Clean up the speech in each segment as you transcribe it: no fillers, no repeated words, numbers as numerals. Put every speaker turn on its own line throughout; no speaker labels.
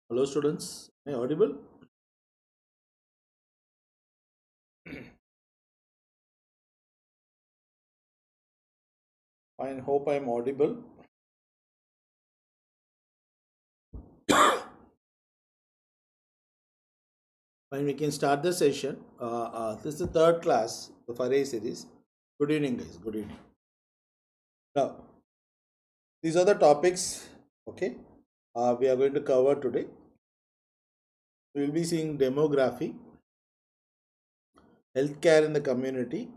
Hello students, am I audible? I hope I am audible. Fine, we can start the session. This is the third class, the Farre Series. Good evening guys, good evening. Now, these are the topics, okay, we are going to cover today. We will be seeing demography, healthcare in the community,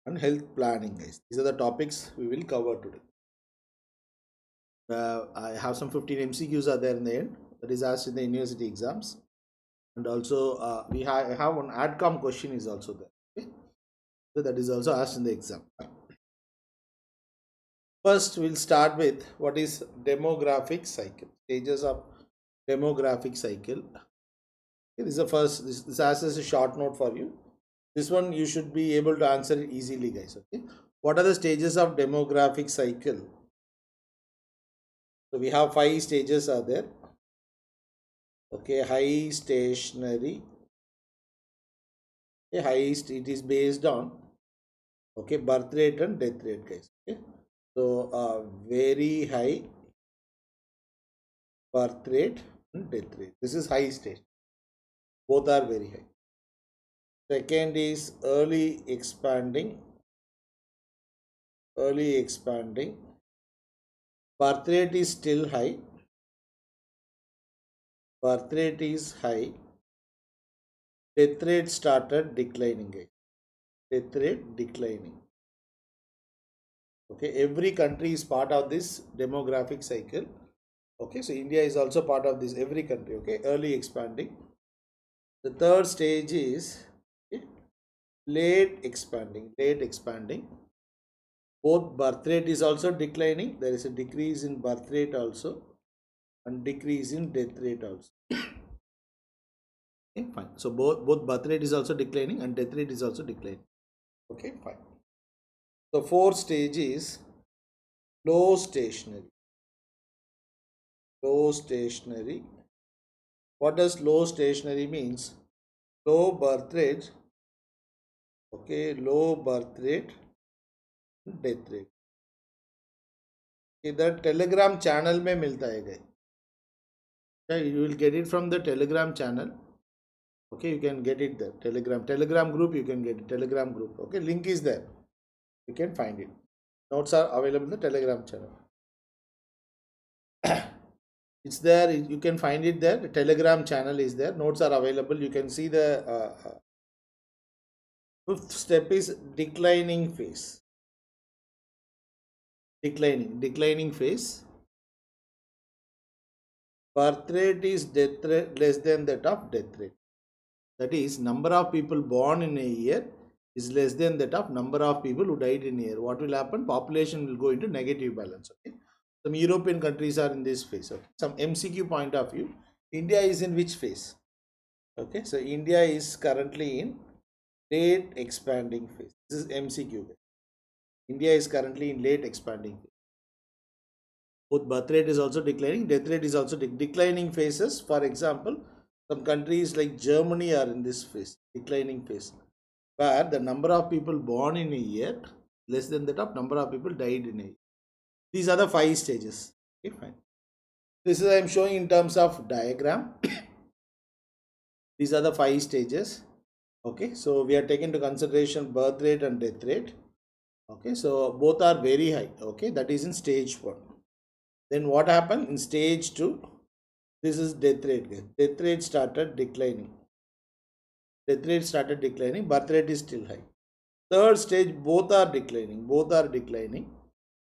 and health planning guys. These are the topics we will cover today. I have some 15 MCQs are there in the end, that is asked in the university exams. And also we have one adcom question is also there, okay? So that is also asked in the exam. First we'll start with what is demographic cycle, stages of demographic cycle. Okay, this is the first, this acts as a short note for you. This one you should be able to answer it easily guys. Okay, what are the stages of demographic cycle? So we have 5 stages are there. Okay, high stationary. Okay, highest it is based on, okay, birth rate and death rate guys. Okay, so very high birth rate and death rate, this is high stage, both are very high. Second is early expanding, birth rate is still high, birth rate is high, death rate started declining guys. Death rate declining. Okay, every country is part of this demographic cycle. Okay, so India is also part of this, every country. Okay, early expanding. The third stage is, okay, late expanding. Both birth rate is also declining, there is a decrease in birth rate also and decrease in death rate also. Okay, fine. So both birth rate is also declining and death rate is also declining. Okay, fine. The fourth stage is low stationary. What does low stationary means? Low birth rate, okay, low birth rate, death rate. इधर Telegram channel में मिलता है गए. Okay, you will get it from the Telegram channel. Okay, you can get it there. Telegram group, you can get it. Telegram group. Okay, link is there. You can find it. Notes are available in the Telegram channel. It's there. You can find it there. The Telegram channel is there. Notes are available. You can see the fifth step is declining phase. Declining phase. Birth rate is death rate less than that of death rate. That is, number of people born in a year is less than that of number of people who died in a year. What will happen? Population will go into negative balance. Okay, some European countries are in this phase. Okay, some MCQ point of view, India is in which phase? Okay, so India is currently in late expanding phase. This is MCQ. India is currently in late expanding phase. Both birth rate is also declining, death rate is also declining phases. For example, some countries like Germany are in this phase, declining phase, where the number of people born in a year less than that of number of people died in a year. These are the 5 stages. Okay, fine. This is I am showing in terms of diagram. These are the 5 stages. Okay, so we are taking into consideration birth rate and death rate. Okay, so both are very high. Okay, that is in stage 1. Then what happened in stage 2? This is death rate. Death rate started declining. Birth rate is still high. Third stage, both are declining.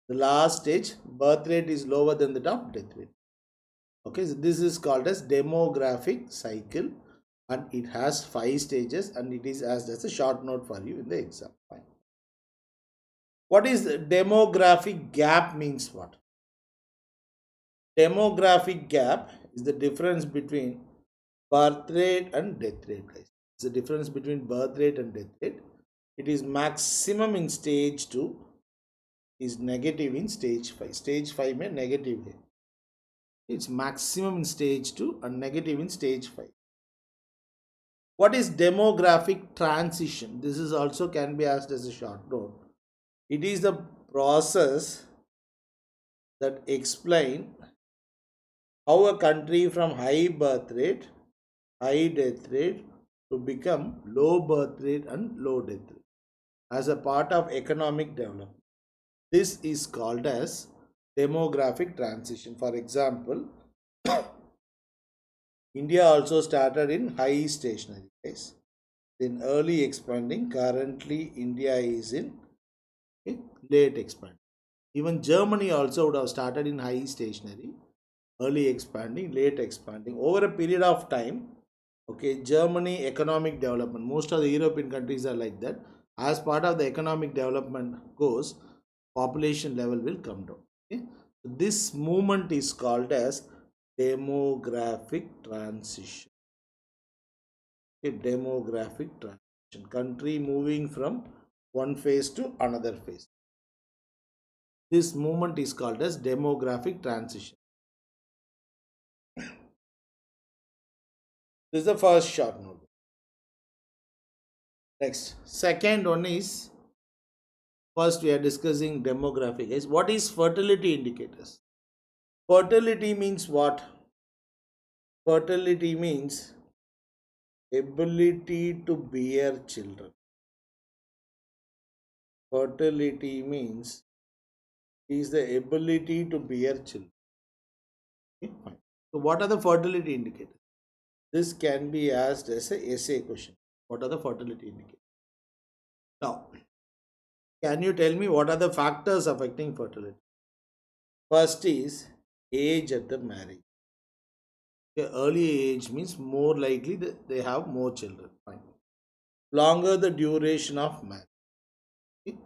The last stage, birth rate is lower than the of death rate. Okay, so this is called as demographic cycle, and it has 5 stages, and it is asked as a short note for you in the exam. Fine. What is demographic gap means what? Demographic gap is the difference between birth rate and death rate, guys. It's the difference between birth rate and death rate. It is maximum in stage 2, is negative in stage 5. Stage 5 में negative है. It's maximum in stage 2 and negative in stage 5. What is demographic transition? This is also can be asked as a short note. It is the process that explain how a country from high birth rate, high death rate to become low birth rate and low death rate as a part of economic development. This is called as demographic transition. For example, India also started in high stationary phase, then early expanding. Currently, India is in late expanding. Even Germany also would have started in high stationary, early expanding, late expanding. Over a period of time, Germany economic development, most of the European countries are like that. As part of the economic development goes, population level will come down. Okay? This movement is called as demographic transition. Demographic transition, country moving from one phase to another phase. This movement is called as demographic transition. This is the first short note. Next, second one is, first we are discussing demographic. Is what is fertility indicators? Fertility means what? Fertility means ability to bear children. Fertility means is the ability to bear children. Okay, fine. So what are the fertility indicators? This can be asked as a essay question. What are the fertility indicators? Now, can you tell me what are the factors affecting fertility? First is age at the marriage. Okay, early age means more likely that they have more children. Fine. Longer the duration of marriage. Okay,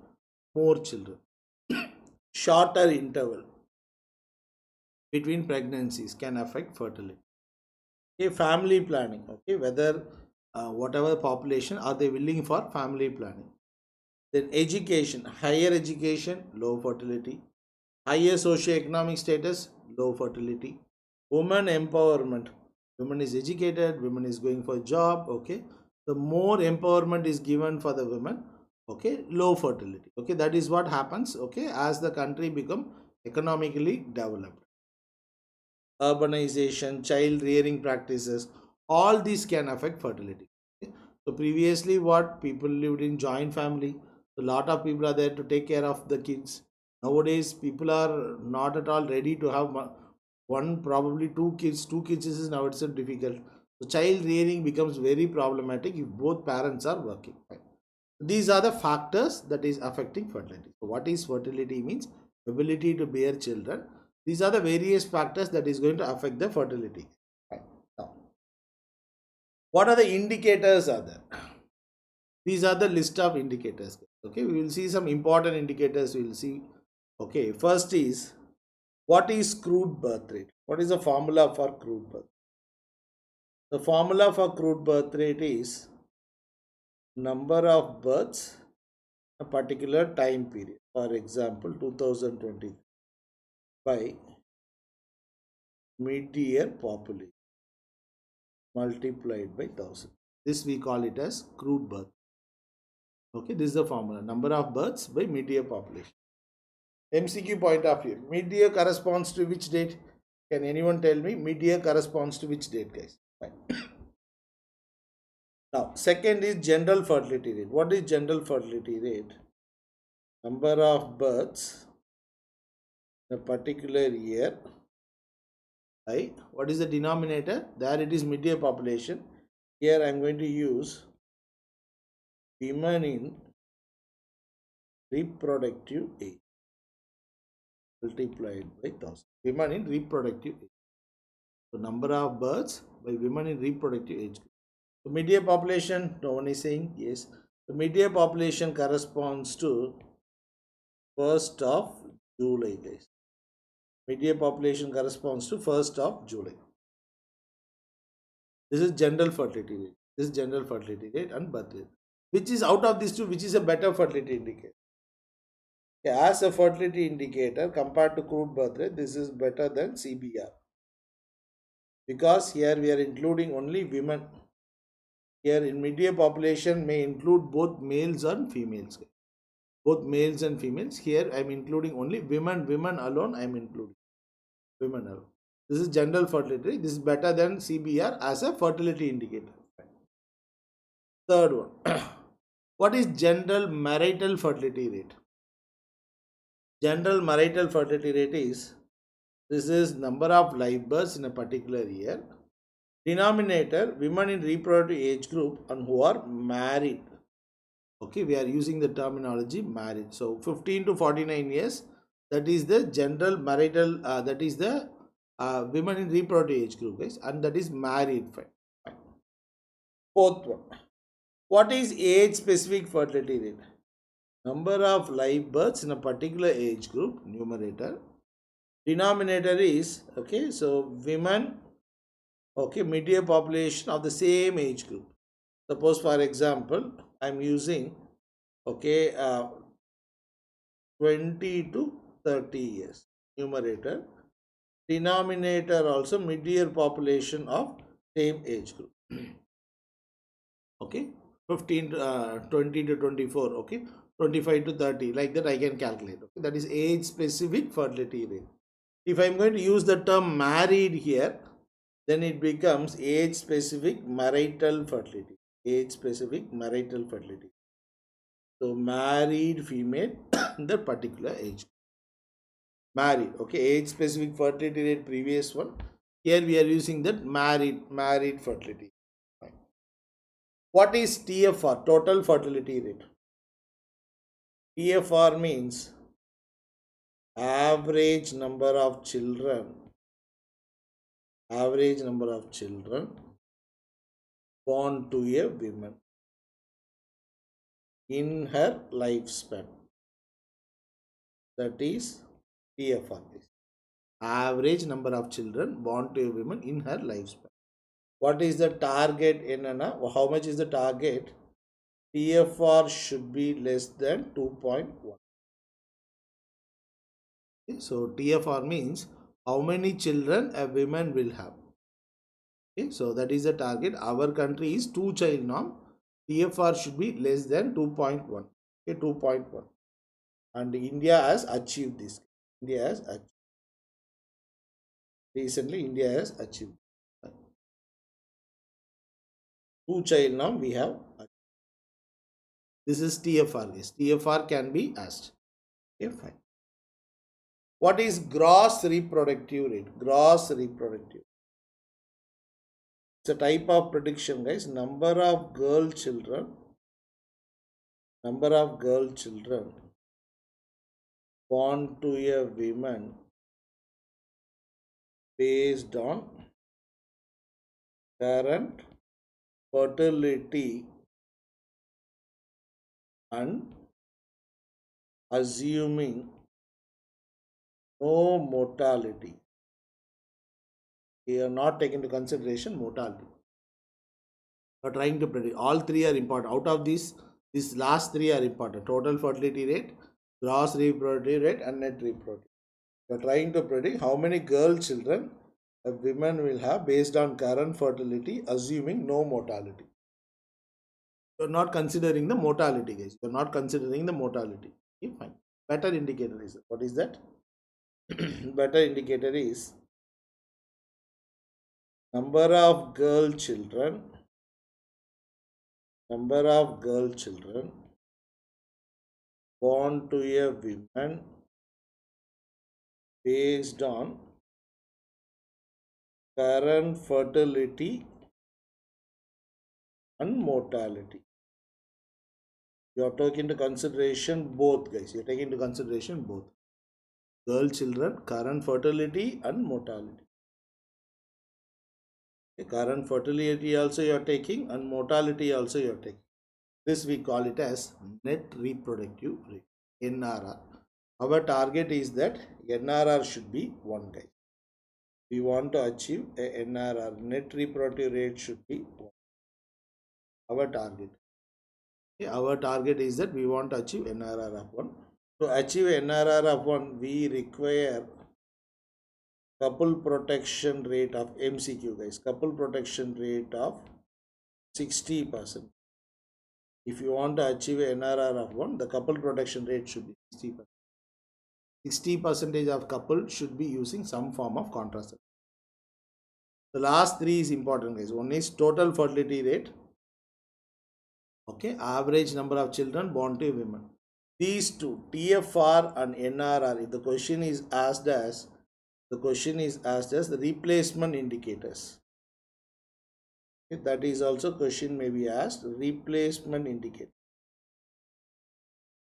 more children. Shorter interval between pregnancies can affect fertility. Okay, family planning. Okay, whether whatever population are they willing for family planning. Then education, higher education, low fertility. Higher socioeconomic status, low fertility. Women empowerment, women is educated, women is going for a job. Okay, the more empowerment is given for the women, okay, low fertility. Okay, that is what happens. Okay, as the country become economically developed. Urbanization, child rearing practices, all these can affect fertility. Okay? So previously what people lived in joint family, a lot of people are there to take care of the kids. Nowadays people are not at all ready to have one, probably two kids is now it's difficult. So child rearing becomes very problematic if both parents are working. Right? These are the factors that is affecting fertility. So what is fertility means? Ability to bear children. These are the various factors that is going to affect the fertility. Right. Now, what are the indicators are there? These are the list of indicators. Okay, we will see some important indicators. We will see. Okay, first is, what is crude birth rate? What is the formula for crude birth? The formula for crude birth rate is number of births a particular time period. For example, 2020 by mid-year population multiplied by 1000. This we call it as crude birth. Okay, this is the formula. Number of births by mid-year population. MCQ point of view. Mid-year corresponds to which date? Can anyone tell me? Mid-year corresponds to which date, guys? Fine. Now, second is general fertility rate. What is general fertility rate? Number of births in a particular year. Right? What is the denominator? There it is mid-year population. Here I am going to use women in reproductive age multiplied by 1000. Women in reproductive age. So number of births by women in reproductive age. So mid-year population, no one is saying yes. The mid-year population corresponds to 1st of July, guys. Mid-year population corresponds to 1st of July. This is general fertility rate. This is general fertility rate and birth rate. Which is out of these two, which is a better fertility indicator? As a fertility indicator compared to crude birth rate, this is better than CBR. because here we are including only women. Here in mid-year population may include both males and females. Both males and females. Here I am including only women. Women alone I am including. Women alone. This is general fertility. This is better than CBR as a fertility indicator. Third one. What is general marital fertility rate? General marital fertility rate is, this is number of live births in a particular year. Denominator, women in reproductive age group and who are married. Okay, we are using the terminology married. So 15 to 49 years, that is the general marital, that is the women in reproductive age group, guys, and that is married. Fine. Fourth one. What is age specific fertility rate? Number of live births in a particular age group, numerator. Denominator is, okay, so women, okay, mid-year population of the same age group. Suppose for example, I am using, okay, 20 to 30 years, numerator. Denominator also mid-year population of same age group. Okay, 15 20 to 24, okay, 25 to 30, like that I can calculate. Okay, that is age specific fertility rate. If I am going to use the term married here, then it becomes age specific marital fertility. Age specific marital fertility. So married female the particular age. Married, okay, age specific fertility rate, previous one. Here we are using that married fertility. Fine. What is TFR, total fertility rate? TFR means average number of children born to a woman in her lifespan. That is TFR. Average number of children born to a woman in her lifespan. What is the target in how much is the target? TFR should be less than 2.1. Okay, so TFR means how many children a woman will have. Okay, so that is the target. Our country is 2-child norm. TFR should be less than 2.1. Okay, 2.1. And India has achieved this. Recently India has achieved 2-child norm we have. This is TFR. Yes, TFR can be asked. Okay, fine. What is gross reproductive rate? Gross reproductive. It's a type of prediction, guys. Number of girl children born to a woman based on current fertility and assuming no mortality. We are not taking into consideration mortality. We are trying to predict. All three are important. Out of these last three are important. Total fertility rate, gross reproductive rate, and net reproductive. We are trying to predict how many girl children a woman will have based on current fertility, assuming no mortality. You are not considering the mortality, guys. You are not considering the mortality. Okay, fine. Better indicator is, what is that? Better indicator is number of girl children born to a woman based on current fertility and mortality. You are taking into consideration both, guys. You are taking into consideration both. Girl children, current fertility and mortality. Okay, current fertility also you are taking and mortality also you are taking. This we call it as net reproductive rate, NRR. Our target is that NRR should be 1, guys. We want to achieve a NRR, net reproductive rate should be 1. Our target. Okay, our target is that we want to achieve NRR of 1. To achieve NRR of 1, we require couple protection rate of MCQ, guys. Couple protection rate of 60%. If you want to achieve an NRR of 1, the couple protection rate should be 60%. 60% of couple should be using some form of contraceptive. The last three is important, guys. One is total fertility rate. Okay, average number of children born to women. These two, TFR and NRR, if the question is asked as the replacement indicators. Okay, that is also question may be asked. Replacement indicator.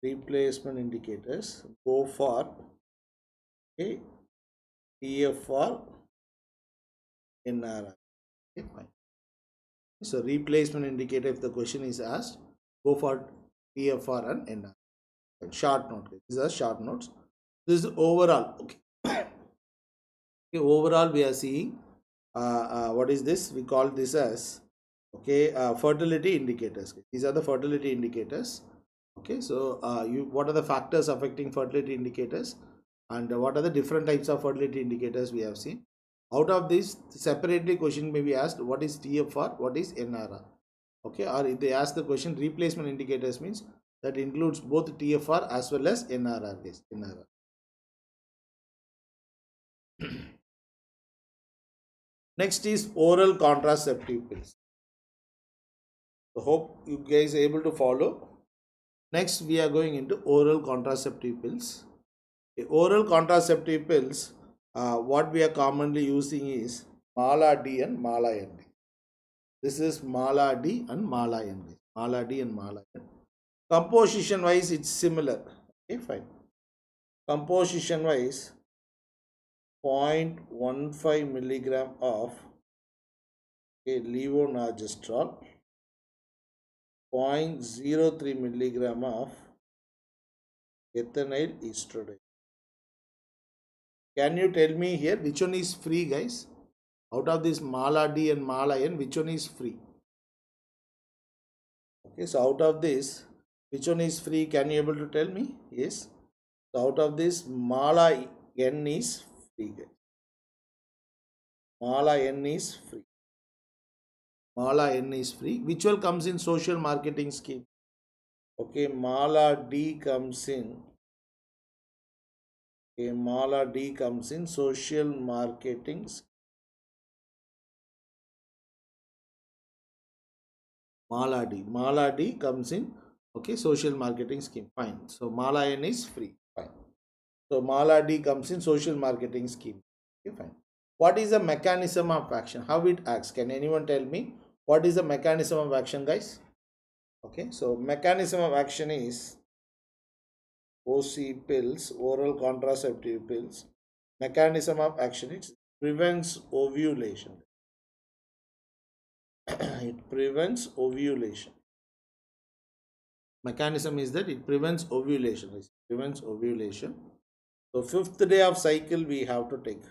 Replacement indicators go for TFR, NRR. Okay, fine. So replacement indicator, if the question is asked, go for TFR and NRR. Short note. These are short notes. This is overall. Okay. Okay, overall we are seeing what is this? We call this as fertility indicators. These are the fertility indicators. Okay, so what are the factors affecting fertility indicators, and what are the different types of fertility indicators we have seen. Out of this, separately question may be asked, what is TFR, what is NRR. Okay, or if they ask the question replacement indicators, means that includes both TFR as well as NRR. NRR. Next is oral contraceptive pills. So hope you guys are able to follow. Next we are going into oral contraceptive pills. Oral contraceptive pills, what we are commonly using is Mala D and Mala N. This is Mala D and Mala N. Mala D and Mala N. Composition wise it's similar. Okay, fine. Composition wise 0.15 milligram of levonorgestrel, 0.03 milligram of ethinyl estradiol. Can you tell me here which one is free, guys? Out of this Mala D and Mala N, which one is free? Okay, so out of this, which one is free? Can you able to tell me? Yes. So out of this, Mala N is free, guys. Mala N is free. Mala N is free. Which one comes in social marketing scheme? Okay, Mala D comes in. Okay, Mala D comes in social marketing. Mala D comes in social marketing scheme. Fine. So Mala N is free. Fine. So Mala D comes in social marketing scheme. Okay, fine. What is the mechanism of action? How it acts? Can anyone tell me what is the mechanism of action, guys? Okay, so mechanism of action is OC pills, oral contraceptive pills. Mechanism of action, it prevents ovulation. It prevents ovulation. Mechanism is that it prevents ovulation. It prevents ovulation. So 5th day of cycle we have to take.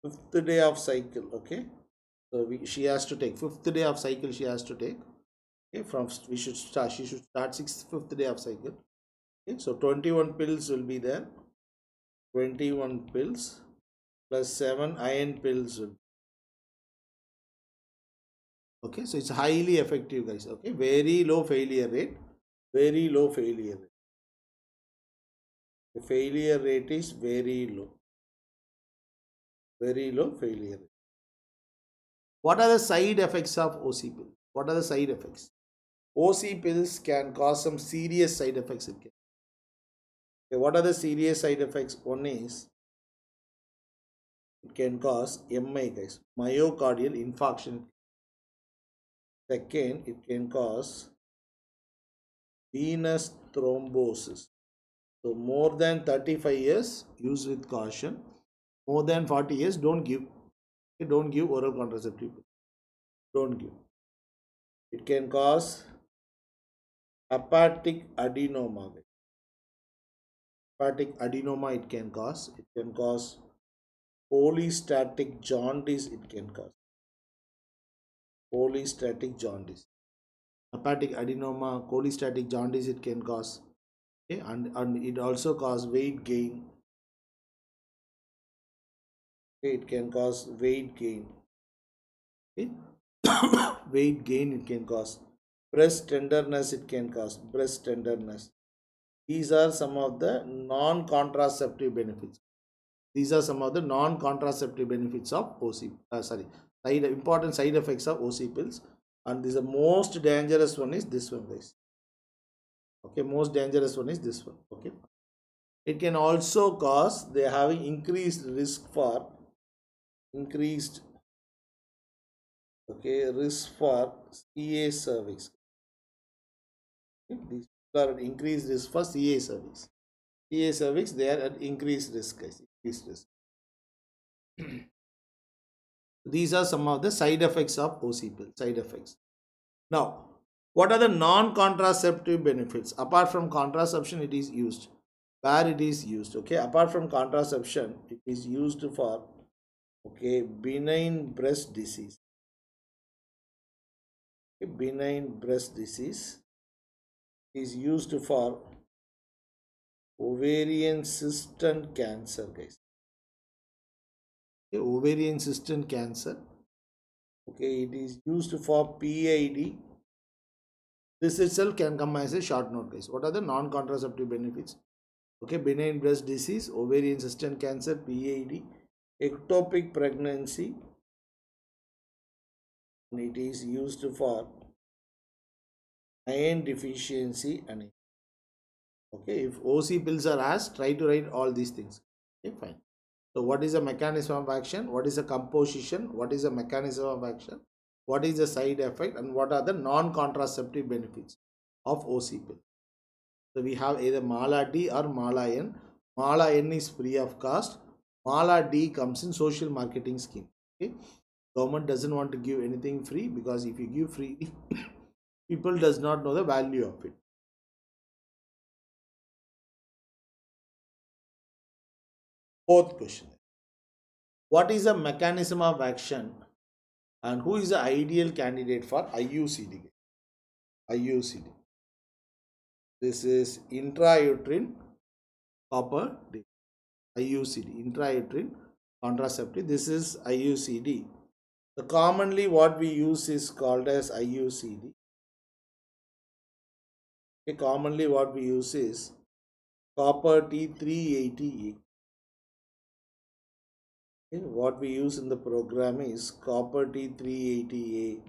5th day of cycle. Okay. So she has to take 5th day of cycle. She has to take. Okay. She should start 5th day of cycle. Okay. So 21 pills will be there. 21 pills plus 7 iron pills will be. Okay, so it's highly effective, guys. Okay, very low failure rate. Very low failure rate. The failure rate is very low. Very low failure rate. What are the side effects of OC pills? What are the side effects? OC pills can cause some serious side effects. Okay, what are the serious side effects? One is it can cause MI, guys, myocardial infarction. Second, it can cause venous thrombosis. So more than 35 years, use with caution. More than 40 years, don't give. Don't give oral contraceptive. Don't give. It can cause hepatic adenoma. Hepatic adenoma it can cause. It can cause polystatic jaundice. It can cause polystatic jaundice. Hepatic adenoma, cholestatic jaundice it can cause. Okay, and it also cause weight gain. Okay, it can cause weight gain. Okay. Weight gain it can cause. Breast tenderness it can cause. Breast tenderness. These are some of the non-contraceptive benefits. These are some of the non-contraceptive benefits of OC. Important side effects of OC pills. And this is the most dangerous one is this one, guys. Okay, most dangerous one is this one. Okay. It can also cause they having increased risk for increased risk for CA cervix. Okay, these people are at increased risk for CA cervix. CA cervix they are at increased risk, guys. Increased risk. These are some of the side effects of OC pill. Side effects. Now, what are the non-contraceptive benefits? Apart from contraception, it is used. Where it is used? Okay, apart from contraception, it is used for benign breast disease. Okay, benign breast disease is used for ovarian cyst and cancer, guys. Okay, ovarian cyst and cancer. Okay, it is used for PID. This itself can come as a short note, guys. What are the non-contraceptive benefits? Okay, benign breast disease, ovarian cyst and cancer, PID, ectopic pregnancy, and it is used for iron deficiency and okay, if OC pills are asked, try to write all these things. Okay, fine. So what is the mechanism of action? What is the composition? What is the mechanism of action? What is the side effect? And what are the non-contraceptive benefits of OC pill? So we have either Mala D or Mala N. Mala N is free of cost. Mala D comes in social marketing scheme. Okay. Government doesn't want to give anything free because if you give free, people does not know the value of it. Fourth question. What is the mechanism of action and who is the ideal candidate for IUCD? IUCD. This is intrauterine copper IUCD, intrauterine contraceptive. This is IUCD. So commonly what we use is called as IUCD. Okay, commonly what we use is copper T380A. Okay, what we use in the program is copper T380A,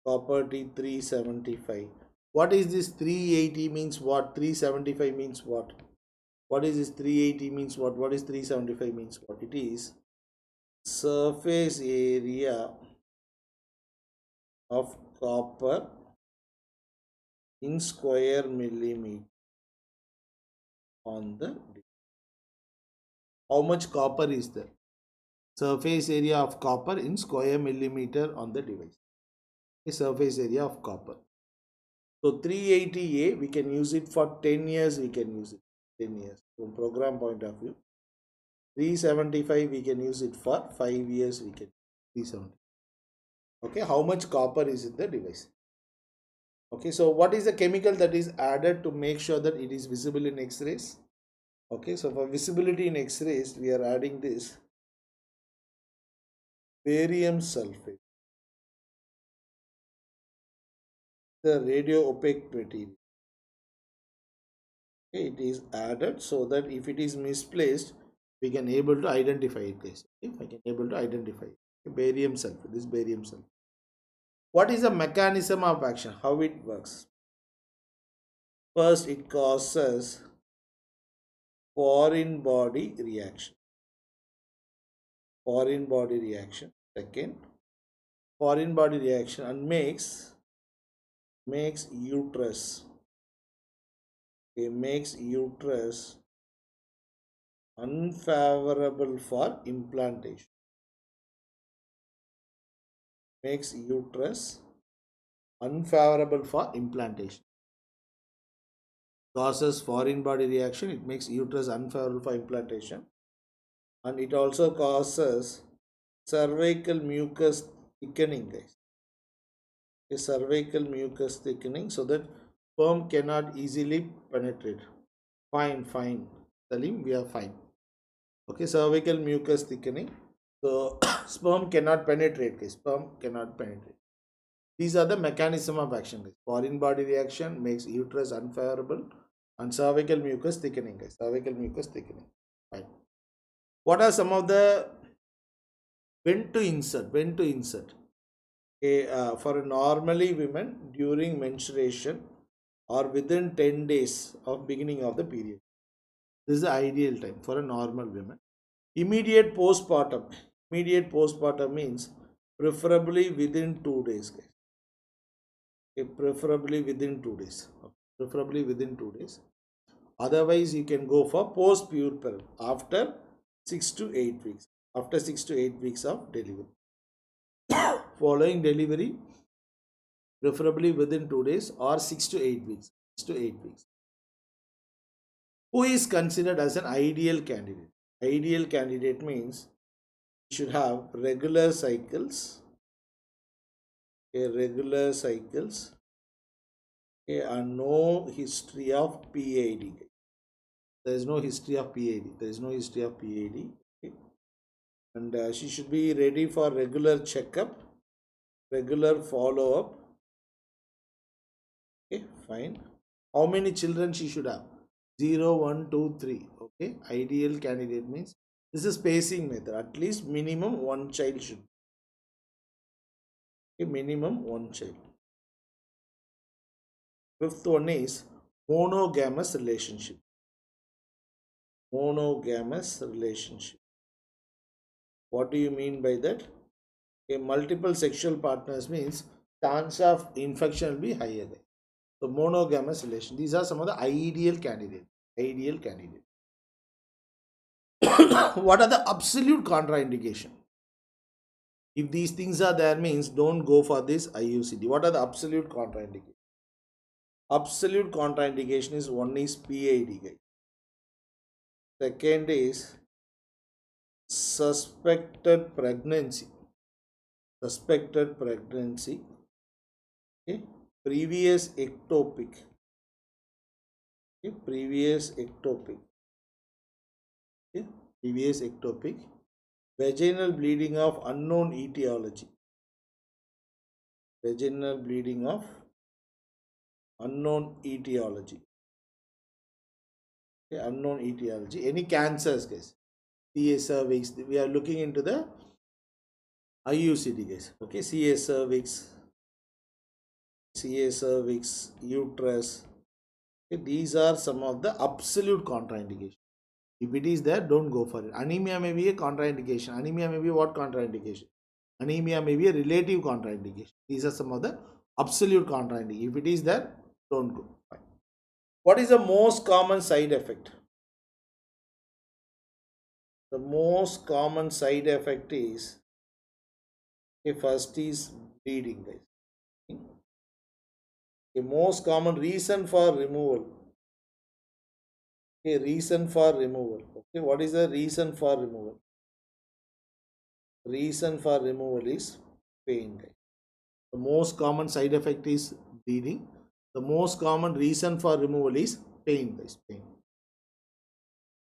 copper T375. What is this 380 means what? 375 means what? What is this 380 means what? What is 375 means what? It is surface area of copper in square millimeter on the how much copper is there? Surface area of copper in square millimeter on the device. The surface area of copper. So 380A we can use it for 10 years. We can use it 10 years from program point of view. 375 we can use it for 5 years. We can 370. Okay, how much copper is in the device? Okay, so what is the chemical that is added to make sure that it is visible in X-rays? Okay, so for visibility in X-rays, we are adding this barium sulfate, the radio opaque material. Okay, it is added so that if it is misplaced, we can able to identify it, guys. Okay, I can able to identify it. Okay, barium sulfate, this barium sulfate. What is the mechanism of action? How it works? First, it causes foreign body reaction. Foreign body reaction. Second, foreign body reaction and makes uterus. Okay, makes uterus unfavorable for implantation. Makes uterus unfavorable for implantation. Causes foreign body reaction. It makes uterus unfavorable for implantation. And it also causes cervical mucus thickening, guys. A cervical mucus thickening so that sperm cannot easily penetrate. Fine. Salim, we are fine. Okay, cervical mucus thickening. So sperm cannot penetrate, guys. Sperm cannot penetrate. These are the mechanism of action, guys. Foreign body reaction makes uterus unfavorable and cervical mucus thickening, guys. Cervical mucus thickening. Fine. What are some of the when to insert? When to insert? Okay, for normally women during menstruation or within 10 days of beginning of the period. This is the ideal time for a normal woman. Immediate postpartum. Immediate postpartum means preferably within 2 days, guys. Okay, preferably within 2 days. Okay, preferably within 2 days. Otherwise, you can go for post-puerperal after 6 to 8 weeks. After 6 to 8 weeks of delivery. Following delivery, preferably within 2 days or 6 to 8 weeks. 6 to 8 weeks. Who is considered as an ideal candidate? Ideal candidate means you should have regular cycles, regular cycles, and no history of PID. There is no history of PID. There is no history of PID. Okay. And she should be ready for regular checkup, regular follow-up. Okay, fine. How many children she should have? 0, 1, 2, 3. Okay, ideal candidate means this is spacing method. At least minimum one child should. Okay, minimum one child. Fifth one is monogamous relationship. Monogamous relationship. What do you mean by that? A multiple sexual partners means chance of infection will be higher. So monogamous relation. These are some of the ideal candidates. Ideal candidate. What are the absolute contraindication? If these things are there means don't go for this IUCD. What are the absolute contraindication? Absolute contraindication is one is PID, guys. Second is suspected pregnancy. Suspected pregnancy. Okay. Previous ectopic. Okay. Previous ectopic. Okay. Previous ectopic. Vaginal bleeding of unknown etiology. Vaginal bleeding of unknown etiology. Okay. Unknown etiology. Any cancers, guys. CA cervix. We are looking into the IUCD, guys. Okay. CA cervix. CA cervix. Uterus. Okay. These are some of the absolute contraindications. If it is there, don't go for it. Anemia may be a contraindication. Anemia may be what contraindication? Anemia may be a relative contraindication. These are some of the absolute contraindications. If it is there, don't go. Fine. What is the most common side effect? The most common side effect is, okay, first is bleeding, guys. The most common reason for removal. Okay, reason for removal. Okay, what is the reason for removal? Reason for removal is pain, guys. The most common side effect is bleeding. The most common reason for removal is pain, guys. Pain.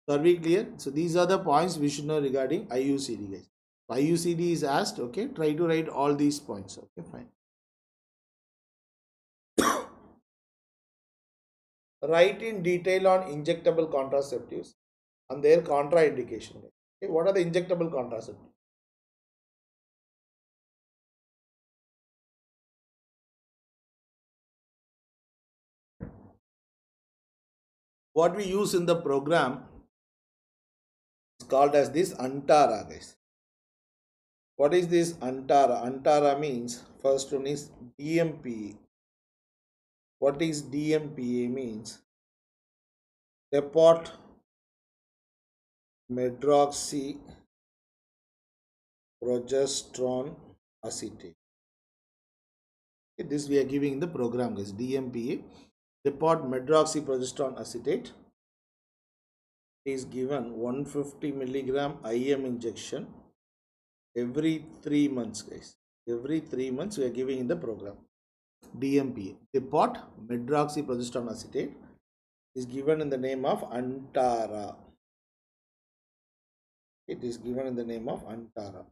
So are we clear? So these are the points we should know regarding IUCD, guys. IUCD is asked, okay, try to write all these points. Okay, fine. Write in detail on injectable contraceptives and their contraindication. Okay, what are the injectable contraceptives? What we use in the program is called as this Antara, guys. What is this Antara? Antara means first one is DMPA. What is DMPA means? Depot medroxy progesterone acetate. Okay, this we are giving in the program, guys. DMPA, depot medroxyprogesterone acetate, is given 150 milligram IM injection every 3 months, guys. Every 3 months we are giving in the program. DMPA, depot medroxyprogesterone acetate, is given in the name of Antara. It is given in the name of Antara.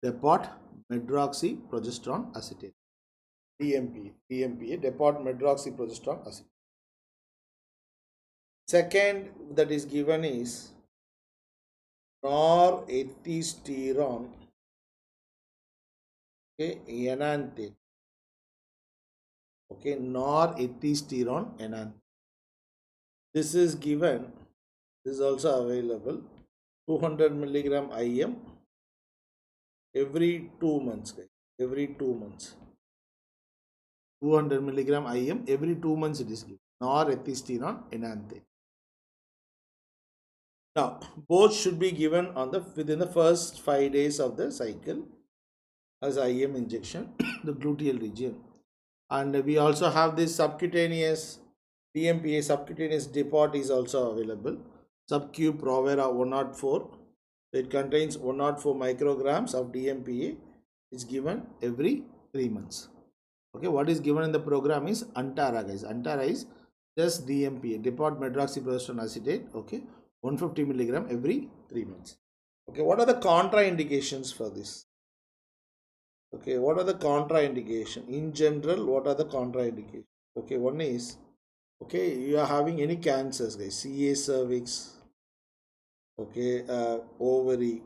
Depot medroxyprogesterone acetate. DMPA, depot medroxyprogesterone acetate. Second that is given is norethiosterone, okay, enanthate. Okay, norethiosterone enanthate. This is given, this is also available, 200 milligram IM every 2 months, guys. Every 2 months. 200 milligram IM every 2 months it is given. Norethiosterone enanthate. Now, both should be given on the within the first 5 days of the cycle as IM injection, the gluteal region. And we also have this subcutaneous DMPA subcutaneous depot is also available. Sub-Q Provera 104. It contains 104 micrograms of DMPA. It's given every 3 months. Okay, what is given in the program is Antara, guys. Antara is just DMPA, depot medroxyprogesterone acetate. Okay, 150 milligram every 3 months. Okay, what are the contraindications for this? Okay, what are the contraindications? In general, what are the contraindications? Okay, one is, okay, you are having any cancers, guys. CA cervix, okay, ovary,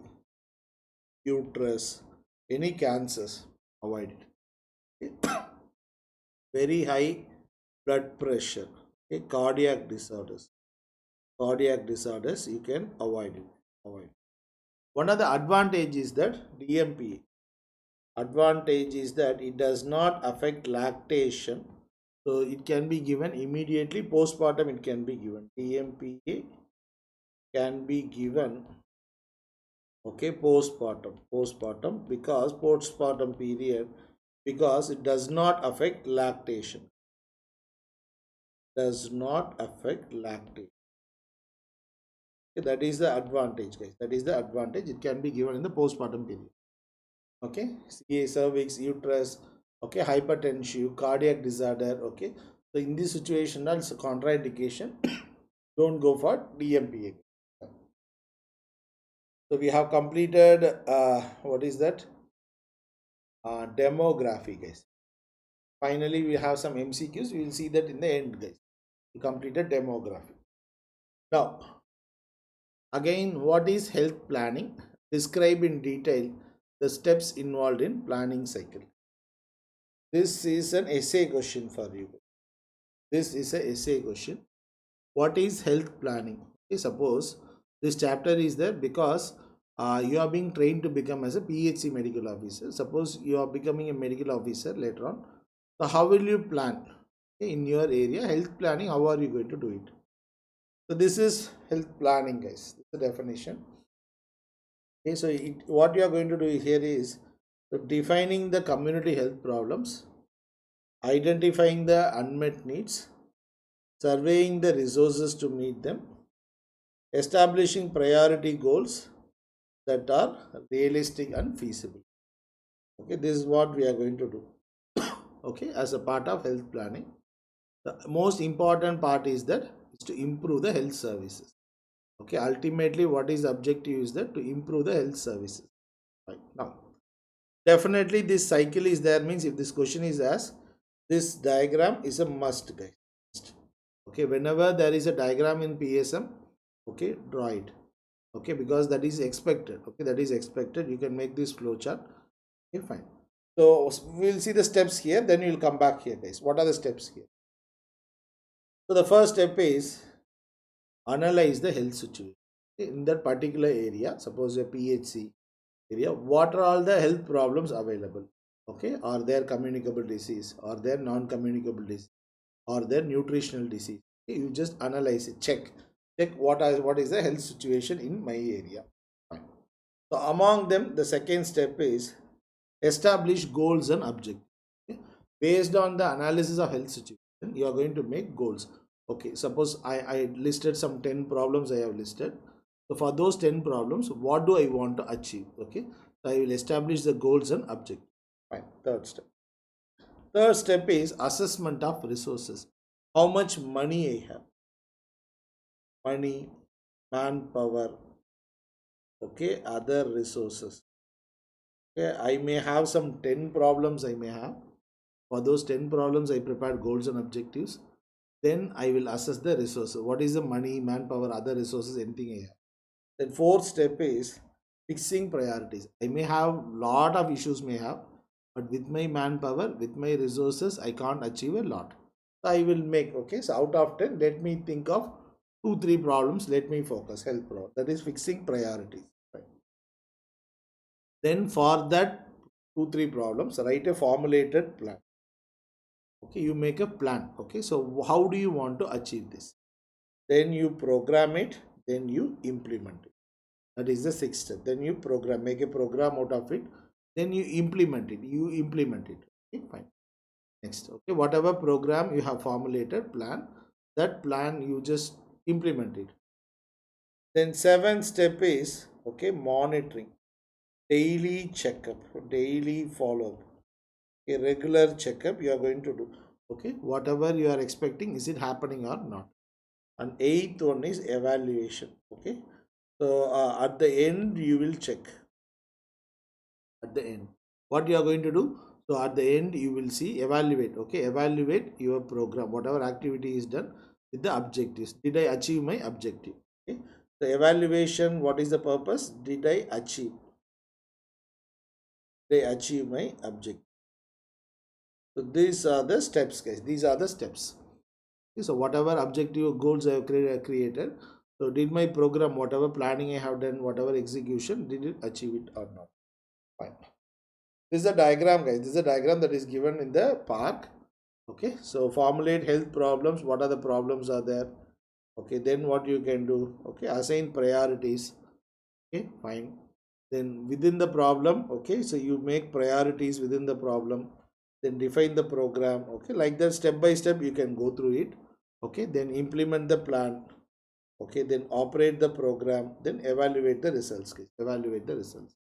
uterus, any cancers, avoid it. Okay. Very high blood pressure, okay, cardiac disorders, you can avoid it. One of the advantage is that DMPA advantage is that it does not affect lactation, so it can be given immediately postpartum. It can be given DMPA can be given, okay, postpartum because postpartum period, because it does not affect lactation, okay, that is the advantage, guys. That is the advantage. It can be given in the postpartum period. Okay, CA cervix, uterus, okay, hypertension, cardiac disorder. Okay, so in this situation that's a contraindication. Don't go for DMPA. So we have completed what is that, demography, guys. Finally we have some MCQs. We will see that in the end, guys. We completed demography. Now again, what is health planning? Describe in detail the steps involved in planning cycle. This is an essay question for you. This is a essay question. What is health planning? Okay, suppose this chapter is there because you are being trained to become as a PhD medical officer. Suppose you are becoming a medical officer later on. So how will you plan, okay, in your area? Health planning, how are you going to do it? So this is health planning, guys. This is the definition. Okay, so what you are going to do here is defining the community health problems, identifying the unmet needs, surveying the resources to meet them, establishing priority goals that are realistic and feasible. Okay, this is what we are going to do. Okay, as a part of health planning, the most important part is that is to improve the health services. Okay, ultimately what is objective is that to improve the health services. Right now, definitely this cycle is there, means if this question is asked, this diagram is a must, guys. Okay, whenever there is a diagram in PSM, okay, draw it. Okay, because that is expected. Okay, that is expected. You can make this flow chart. Okay, fine. So we'll see the steps here, then we'll come back here, guys. What are the steps here? So the first step is analyze the health situation in that particular area. Suppose a PHC area, what are all the health problems available? Okay, are there communicable disease, are there non-communicable disease, are there nutritional disease? Okay, you just analyze it, check what is the health situation in my area. Fine. So among them, the second step is establish goals and objectives. Okay? Based on the analysis of health situation, you are going to make goals. Okay, suppose I listed some 10 problems I have listed. So for those 10 problems, what do I want to achieve? Okay, so I will establish the goals and objectives. Fine. Third step. Third step is assessment of resources. How much money I have? Money, manpower, okay, other resources. Okay, I may have some 10 problems I may have. For those 10 problems, I prepared goals and objectives. Then I will assess the resources. What is the money, manpower, other resources, anything I have. Then fourth step is fixing priorities. I may have lot of issues may have, but with my manpower, with my resources, I can't achieve a lot. So I will make, okay, so out of 10, let me think of 2, 3 problems. Let me focus health problem. That is fixing priorities. Right. Then for that 2, 3 problems, write a formulated plan. Okay, you make a plan. Okay, so how do you want to achieve this? Then you program it, then you implement it. That is the sixth step. Then you program, make a program out of it, then you implement it. Okay, fine. Next, okay, whatever program you have formulated, plan, that plan you just implement it. Then seventh step is, okay, monitoring, daily checkup, daily follow up, a regular checkup you are going to do. Okay, whatever you are expecting, is it happening or not? And eighth one is evaluation. Okay, so at the end you will check. At the end, what you are going to do? So at the end you will see, evaluate. Okay, evaluate your program, whatever activity is done with the objectives. Did I achieve my objective? Okay, the evaluation, what is the purpose? Did I achieve my objective? So these are the steps, guys. These are the steps. Okay, so whatever objective goals I have created, so did my program, whatever planning I have done, whatever execution, did it achieve it or not? Fine. This is a diagram, guys. This is a diagram that is given in the park. Okay, so formulate health problems. What are the problems are there? Okay, then what you can do? Okay, assign priorities. Okay, fine. Then within the problem, okay, so you make priorities within the problem. Then define the program. Okay, like that, step by step you can go through it. Okay, then implement the plan. Okay, then operate the program. Then evaluate the results. Evaluate the results.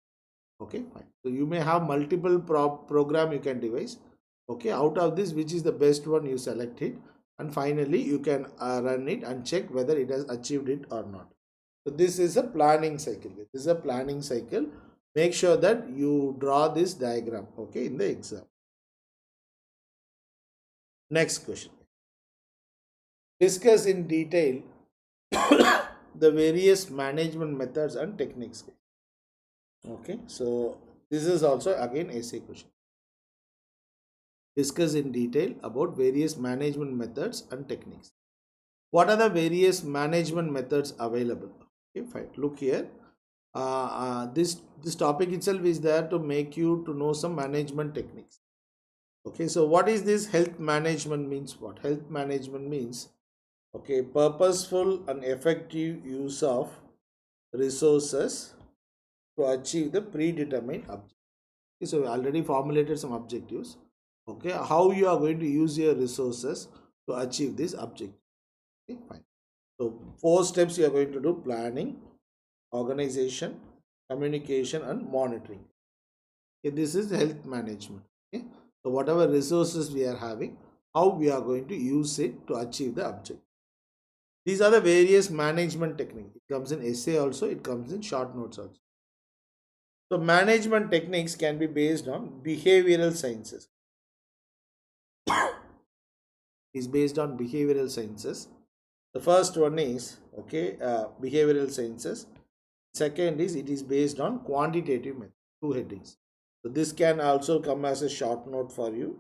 Okay, fine. So you may have multiple program you can devise. Okay, out of this, which is the best one, you select it, and finally you can run it and check whether it has achieved it or not. So this is a planning cycle. This is a planning cycle. Make sure that you draw this diagram, okay, in the exam. Next question. Discuss in detail the various management methods and techniques. Okay, so this is also again essay question. Discuss in detail about various management methods and techniques. What are the various management methods available? Okay, fine. Look here. This topic itself is there to make you to know some management techniques. Okay, so what is this health management means? What health management means? Okay, purposeful and effective use of resources to achieve the predetermined objective. Okay, so we already formulated some objectives. Okay, how you are going to use your resources to achieve this objective. Okay, fine. So 4 steps you are going to do: planning, organization, communication, and monitoring. Okay, this is health management. Okay, so whatever resources we are having, how we are going to use it to achieve the objective. These are the various management techniques. It comes in essay also, it comes in short notes also. So management techniques can be based on behavioral sciences. Is based on behavioral sciences. The first one is, okay, behavioral sciences. Second is, it is based on quantitative method. 2 headings. So this can also come as a short note for you.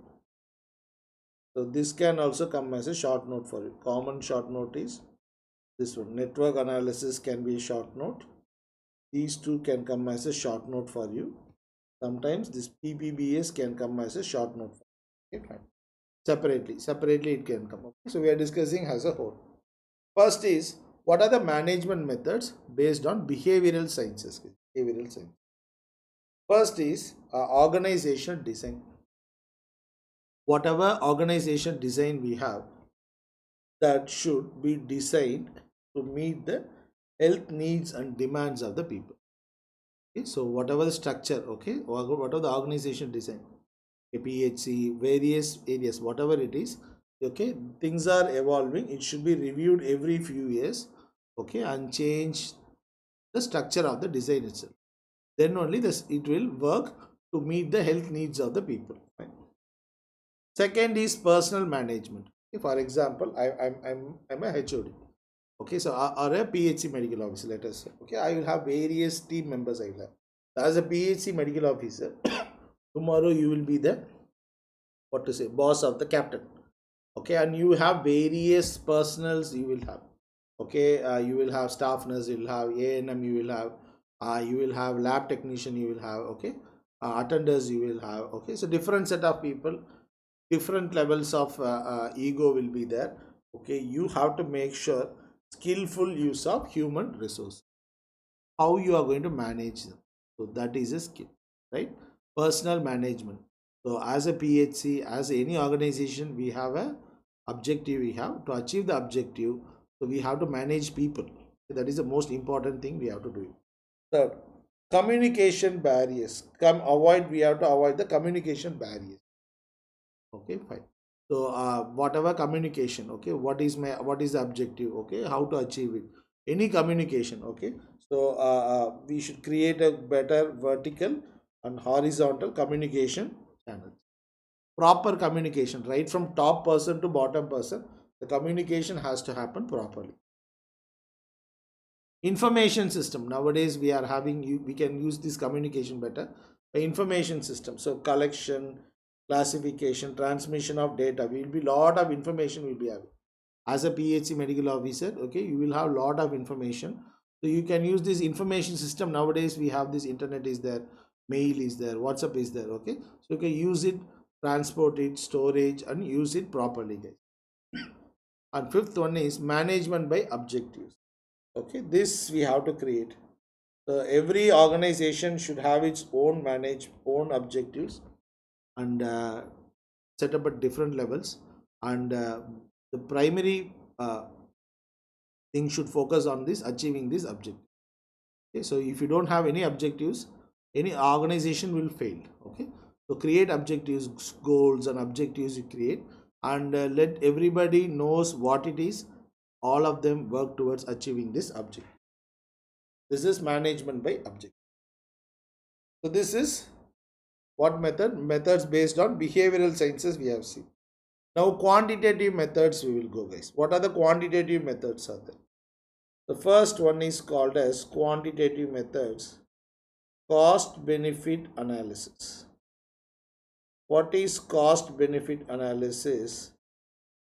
So this can also come as a short note for you. Common short note is this one. Network analysis can be a short note. These two can come as a short note for you. Sometimes this PBBS can come as a short note for you. Okay, fine. Separately it can come up. So we are discussing as a whole. First is, what are the management methods based on behavioral sciences? Behavioral science. First is organization design. Whatever organization design we have, that should be designed to meet the health needs and demands of the people. Okay, so whatever the structure, okay, whatever the organization design, a PHC, various areas, whatever it is, okay, things are evolving. It should be reviewed every few years, okay, and changed the structure of the design itself. Then only this it will work to meet the health needs of the people. Right? Second is personal management. For example, I'm a HOD. Okay, so or a PHC medical officer, let us say. Okay, I will have various team members. I will have. As a PHC medical officer, tomorrow you will be the what to say boss of the captain. Okay, and you have various personals you will have. Okay, you will have staff nurse, you will have ANM, you will have lab technician, you will have, okay, attenders you will have. Okay, so different set of people, different levels of ego will be there. Okay, you have to make sure skillful use of human resource, how you are going to manage them. So that is a skill, right? Personal management. So as a PHC, as any organization, we have a objective. We have to achieve the objective. So we have to manage people. That is the most important thing we have to do. Third, communication barriers. We have to avoid the communication barriers. Okay, fine. So whatever communication, okay, what is the objective, okay, how to achieve it, any communication, okay. So we should create a better vertical and horizontal communication channels. Proper communication, right from top person to bottom person, the communication has to happen properly. Information system, nowadays we are having, we can use this communication better. The information system, so collection, classification, transmission of data, will be lot of information will be having. As a PHC medical officer, okay, you will have lot of information, so you can use this information system. Nowadays we have this, internet is there, mail is there, WhatsApp is there, okay, so you can use it, transport it, storage, and use it properly, guys. And fifth one is management by objectives. Okay, this we have to create. So every organization should have its own own objectives, and set up at different levels, and the primary thing should focus on this achieving this objective. Okay, so if you don't have any objectives, any organization will fail. Okay, so create objectives, goals and objectives you create, and let everybody knows what it is. All of them work towards achieving this objective. This is management by objective. So this is what methods based on behavioral sciences we have seen. Now quantitative methods we will go, guys. What are the quantitative methods are there? The first one is called as quantitative methods, cost benefit analysis. What is cost benefit analysis?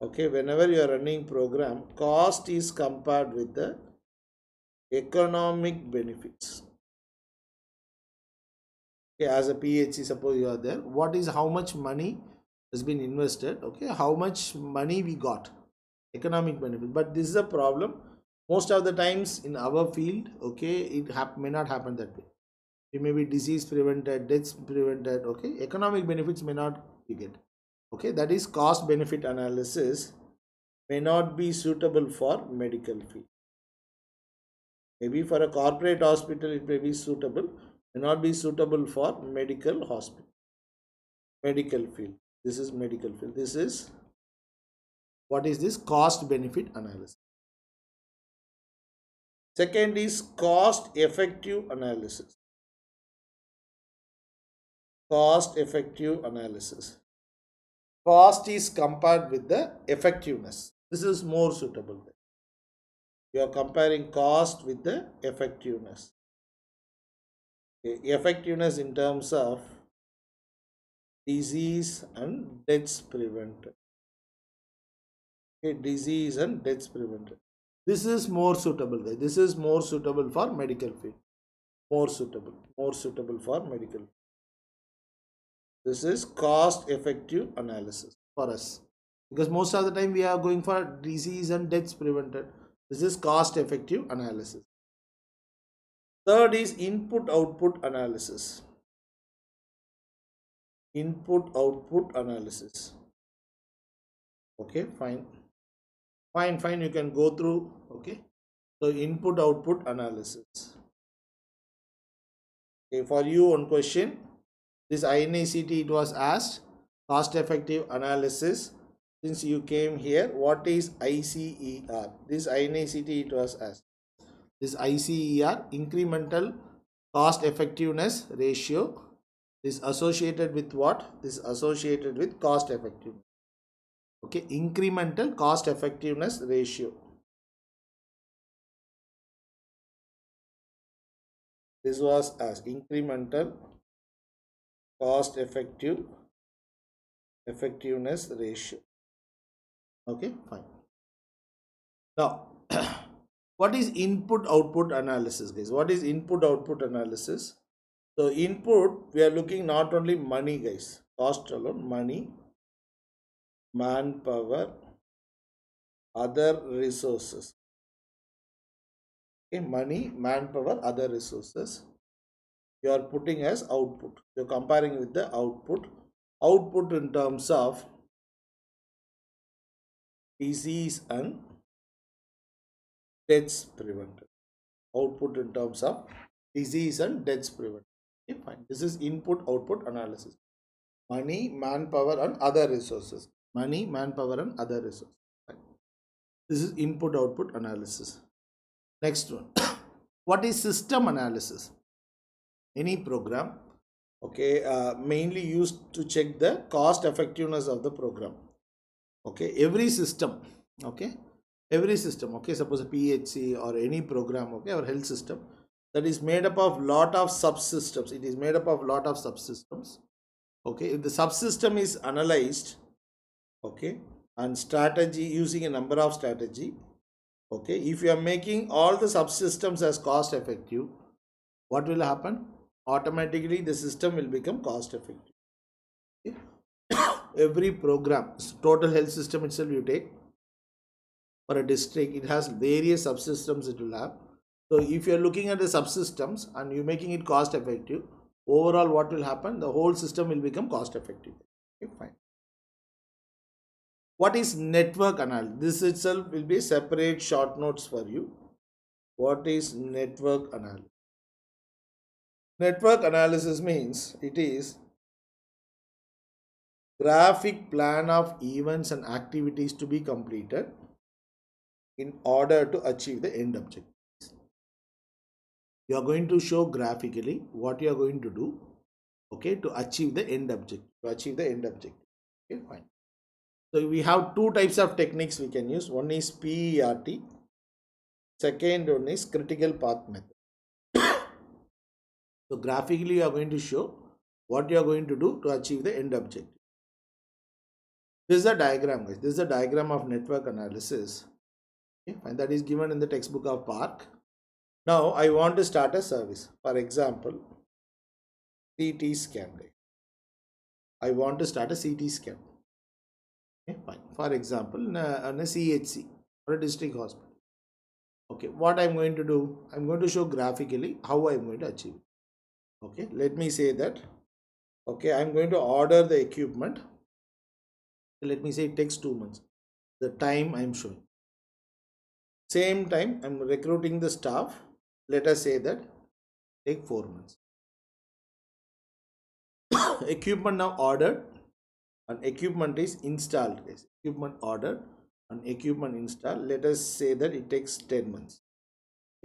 Okay, whenever you are running program, cost is compared with the economic benefits. Okay, as a PHC, suppose you are there, what is, how much money has been invested, okay, how much money we got, economic benefit. But this is a problem most of the times in our field. Okay, it may not happen that way. It may be disease prevented, deaths prevented, okay, economic benefits may not be get. Okay, that is cost benefit analysis may not be suitable for medical field. Maybe for a corporate hospital it may be suitable, may not be suitable for medical hospital, medical field. This is medical field. This is, what is this? Cost benefit analysis. Second is cost effective analysis. Cost effective analysis. Cost is compared with the effectiveness. This is more suitable. You are comparing cost with the effectiveness. Effectiveness in terms of disease and deaths prevented. Okay, disease and deaths prevented. This is more suitable, guys. This is more suitable for medical field. More suitable for medical field. This is cost effective analysis for us, because most of the time we are going for disease and deaths prevented. This is cost effective analysis. Third is input output analysis. Input output analysis. Okay, fine, you can go through. Okay, so input output analysis. Okay, for you one question, this INICT it was asked, cost effective analysis. Since you came here, what is ICER? This INICT it was asked. This ICER, incremental cost effectiveness ratio, is associated with what? This is associated with cost effectiveness. Okay, incremental cost effectiveness ratio. This was as incremental cost effectiveness ratio. Okay, fine. Now, what is input output analysis, guys? What is input output analysis? So input, we are looking not only money, guys, cost alone, money, manpower, other resources. Okay, money, manpower, other resources. You are putting as output. You are comparing with the output. Output in terms of disease and deaths prevented. Output in terms of disease and deaths prevented. Okay, fine. This is input output analysis. Money, manpower, and other resources. Money, manpower, and other resources. Fine. This is input output analysis. Next one. What is system analysis? Any program, okay, mainly used to check the cost effectiveness of the program. Okay, every system, okay, every system, okay, suppose a PHC or any program, okay, or health system, that is made up of lot of subsystems. It is made up of lot of subsystems. Okay, if the subsystem is analyzed, okay, and strategy, using a number of strategy, okay, if you are making all the subsystems as cost effective, what will happen? Automatically the system will become cost effective. Okay? Every program, total health system itself you take, for a district, it has various subsystems it will have. So if you are looking at the subsystems and you making it cost effective, overall what will happen? The whole system will become cost effective. Okay, fine. What is network analysis? This itself will be separate short notes for you. What is network analysis? Network analysis means it is graphic plan of events and activities to be completed in order to achieve the end objectives. You are going to show graphically what you are going to do, okay, to achieve the end objective. Okay, fine. So we have two types of techniques we can use. One is PERT. Second one is critical path method. So graphically you are going to show what you are going to do to achieve the end objective. This is a diagram, guys. This is a diagram of network analysis. Okay, and that is given in the textbook of Park. Now I want to start a service. For example, CT scan. I want to start a CT scan. Okay, fine. For example, in a CHC or a district hospital. Okay, what I'm going to do? I'm going to show graphically how I'm going to achieve it. Okay, let me say that. Okay, I'm going to order the equipment. Let me say it takes 2 months. The time I'm showing. Same time I'm recruiting the staff. Let us say that take 4 months. Equipment now ordered and equipment is installed. Equipment ordered and equipment installed. Let us say that it takes 10 months.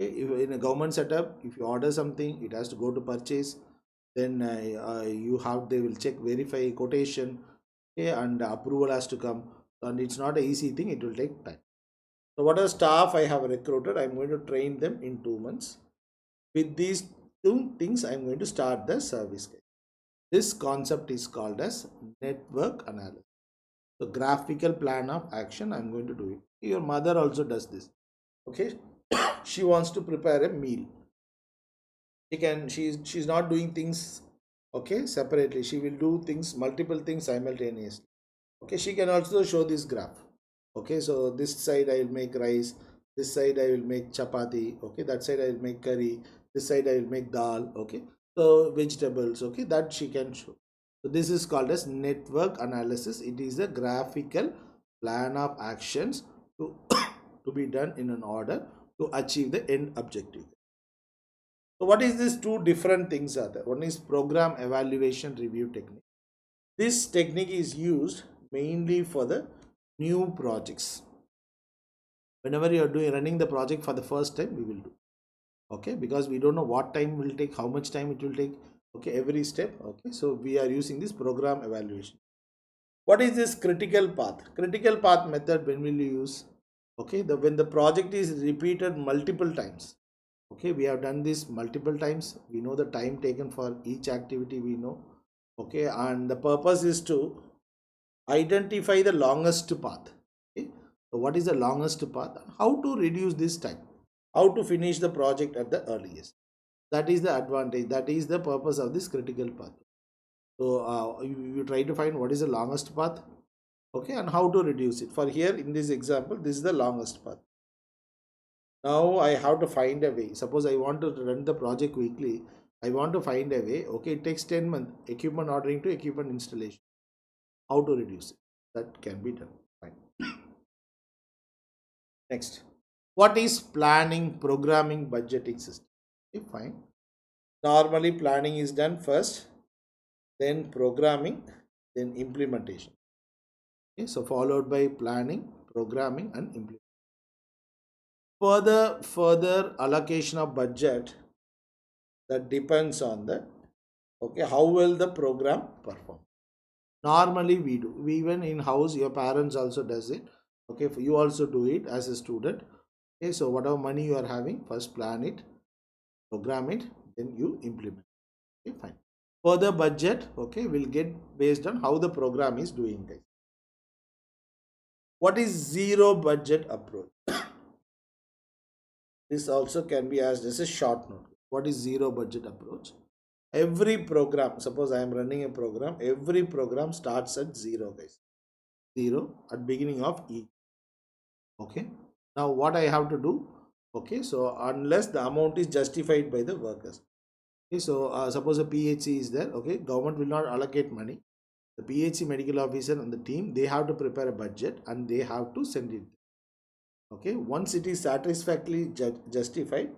Okay, if in a government setup, if you order something, it has to go to purchase. Then they will check, verify quotation, okay, and approval has to come. And it's not an easy thing. It will take time. So whatever staff I have recruited, I'm going to train them in 2 months. With these two things, I'm going to start the service. This concept is called as network analysis. So graphical plan of action, I'm going to do it. Your mother also does this. Okay, she wants to prepare a meal. She's not doing things, okay, separately. She will do things, multiple things simultaneously. Okay, she can also show this graph. Okay, so this side I will make rice, this side I will make chapati, okay, that side I will make curry, this side I will make dal, okay, so vegetables, okay, that she can show. So this is called as network analysis. It is a graphical plan of actions to to be done in an order to achieve the end objective. So what is these two different things are there? One is program evaluation review technique. This technique is used mainly for the new projects. Whenever you are running the project for the first time, we will do. Okay, because we don't know what time will take, how much time it will take, okay, every step. Okay, so we are using this program evaluation. What is this critical path? Critical path method, when will you use? Okay, when the project is repeated multiple times. Okay, we have done this multiple times, we know the time taken for each activity, we know. Okay, and the purpose is to identify the longest path. Okay, so what is the longest path, how to reduce this time, how to finish the project at the earliest. That is the advantage, that is the purpose of this critical path. So you try to find what is the longest path, okay, and how to reduce it. For here in this example, this is the longest path. Now I have to find a way. Suppose I want to run the project quickly, I want to find a way. Okay, it takes 10 months, equipment ordering to equipment installation. How to reduce it? That can be done. Fine. Next, what is planning, programming, budgeting system? Okay, fine. Normally planning is done first, then programming, then implementation. Okay, so followed by planning, programming, and implementation. Further allocation of budget, that depends on the, okay, how well the program perform. Normally we do, we even in house, your parents also does it. Okay, you also do it as a student. Okay, so whatever money you are having, first plan it, program it, then you implement. Okay, fine. Further budget, okay, will get based on how the program is doing, guys. What is zero budget approach? This also can be asked as a short note. What is zero budget approach? Every program, suppose I am running a program, every program starts at zero, guys. Zero at beginning of each. Okay, now what I have to do? Okay, so unless the amount is justified by the workers. Okay, so suppose a PHC is there. Okay, government will not allocate money. The PHC medical officer and the team, they have to prepare a budget and they have to send it. Okay, once it is satisfactorily justified,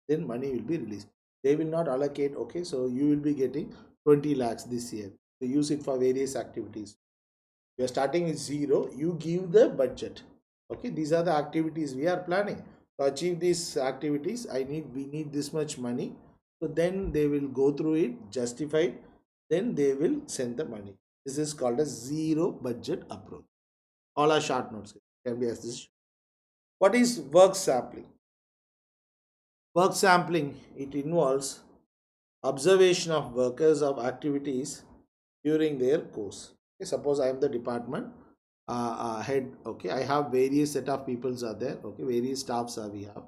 then money will be released. They will not allocate. Okay, so you will be getting 20 lakhs this year to use it for various activities. You are starting with zero, you give the budget. Okay, these are the activities we are planning. To achieve these activities, we need this much money. So then they will go through it, justify, then they will send the money. This is called a zero budget approach. All are short notes, can be as this. What is work sampling? Work sampling, it involves observation of workers of activities during their course. Okay, suppose I am the department head. Okay, I have various set of peoples are there. Okay, various staffs are we have.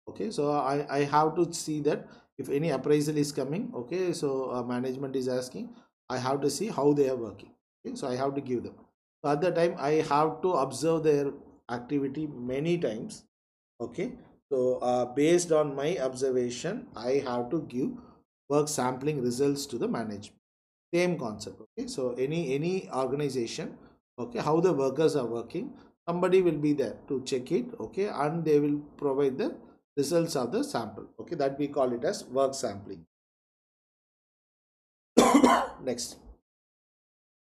Okay, so I have to see that if any appraisal is coming. Okay, so management is asking, I have to see how they are working. Okay, so I have to give them. So at the time I have to observe their activity many times. Okay, so based on my observation, I have to give work sampling results to the management. Same concept. Okay, so any organization, okay, how the workers are working, somebody will be there to check it. Okay, and they will provide the results of the sample. Okay, that we call it as work sampling. Next,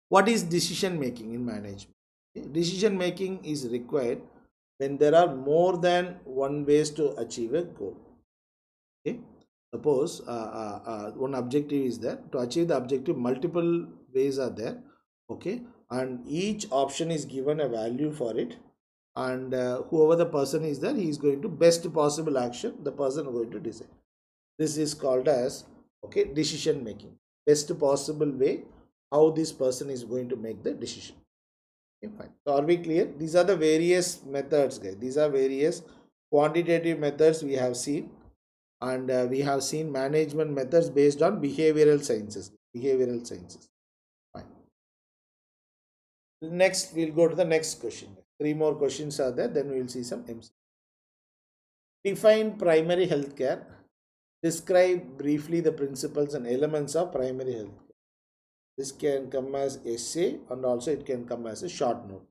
what is decision making in management? Okay, decision making is required when there are more than one ways to achieve a goal. Okay, suppose one objective is there, to achieve the objective multiple ways are there. Okay, and each option is given a value for it, and whoever the person is there, he is going to best possible action, the person is going to decide. This is called as, okay, decision making, best possible way how this person is going to make the decision. Okay, fine. So are we clear? These are the various methods, guys. These are various quantitative methods we have seen, and we have seen management methods based on behavioral sciences. Fine. Next, we'll go to the next question. Three more questions are there, then we will see some MC. Define primary healthcare. Describe briefly the principles and elements of primary healthcare. This can come as essay and also it can come as a short note.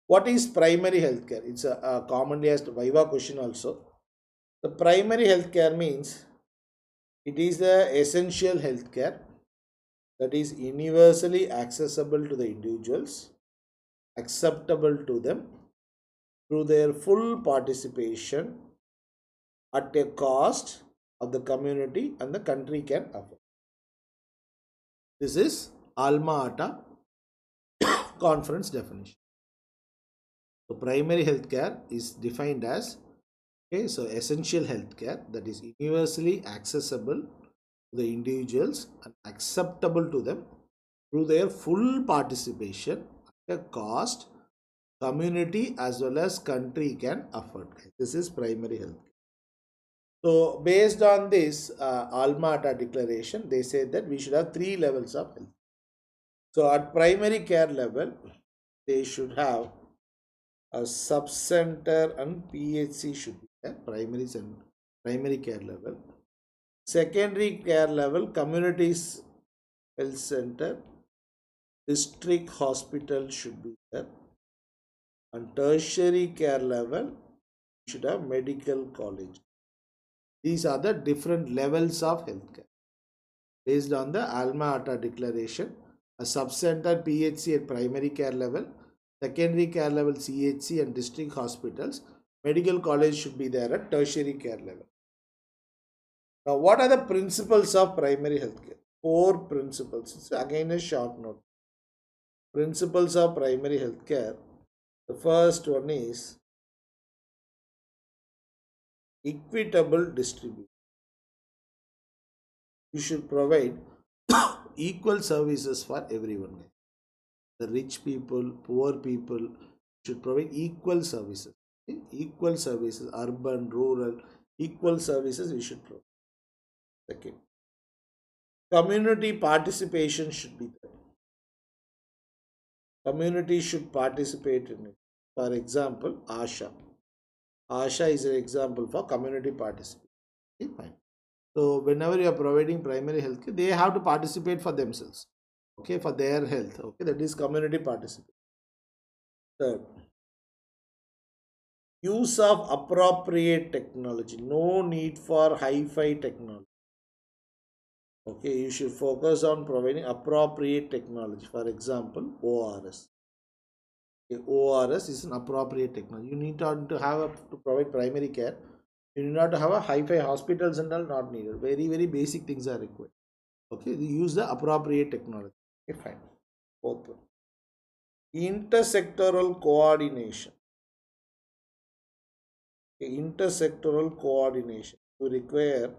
What is primary healthcare? It's a commonly asked Viva question also. The primary healthcare means it is the essential healthcare that is universally accessible to the individuals, acceptable to them through their full participation at a cost of the community and the country can afford. This is Alma Ata conference definition. So primary healthcare is defined as essential healthcare that is universally accessible to the individuals and acceptable to them through their full participation at a cost community as well as country can afford. This is primary health. So based on this Alma Ata declaration, they say that we should have 3 levels of health. So at primary care level, they should have a sub-center and PHC should be there, primary care level. Secondary care level, communities health center, district hospital should be there. And tertiary care level, you should have medical college. These are the different levels of healthcare. Based on the Alma Ata declaration, a sub-center PHC at primary care level, secondary care level CHC and district hospitals, medical college should be there at tertiary care level. Now, what are the principles of primary healthcare? 4 principles. It's again a short note. Principles of primary healthcare. The first one is equitable distribution. You should provide equal services for everyone. The rich people, poor people should provide equal services. Equal services, urban, rural, equal services we should provide. Second, community participation should be there. Community should participate in it. For example, ASHA. ASHA is an example for community participation. Okay, fine. So whenever you are providing primary health care, they have to participate for themselves. Okay, for their health. Okay, that is community participation. Third, use of appropriate technology. No need for hi-fi technology. Okay, you should focus on providing appropriate technology. For example, ORS. Okay, ORS is an appropriate technology. You need to have to provide primary care. You need not to have a hi-fi hospitals and all, not needed. Very, very basic things are required. Okay, you use the appropriate technology. Okay, fine. Fourth one, intersectoral coordination. Okay, intersectoral coordination. You require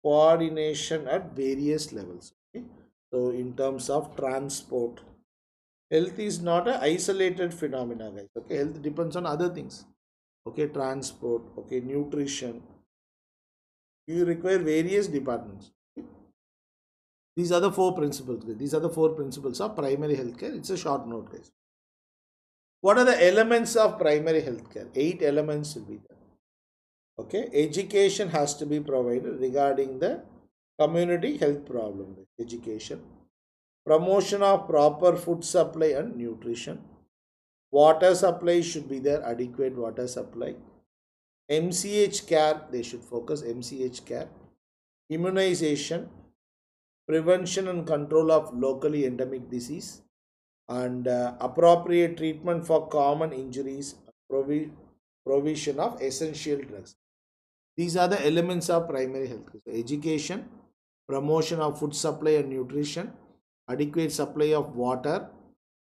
coordination at various levels. Okay? So in terms of transport, health is not an isolated phenomena, guys. Okay, health depends on other things. Okay, transport, okay, nutrition. You require various departments. Okay? These are the 4 principles. These are the 4 principles of primary healthcare. It's a short note, guys. What are the elements of primary healthcare? 8 elements will be there. Okay, education has to be provided regarding the community health problem. Education, promotion of proper food supply and nutrition, water supply should be there, adequate water supply, MCH care, they should focus MCH care, immunization, prevention and control of locally endemic disease, and appropriate treatment for common injuries, provision of essential drugs. These are the elements of primary health care. So education, promotion of food supply and nutrition, adequate supply of water,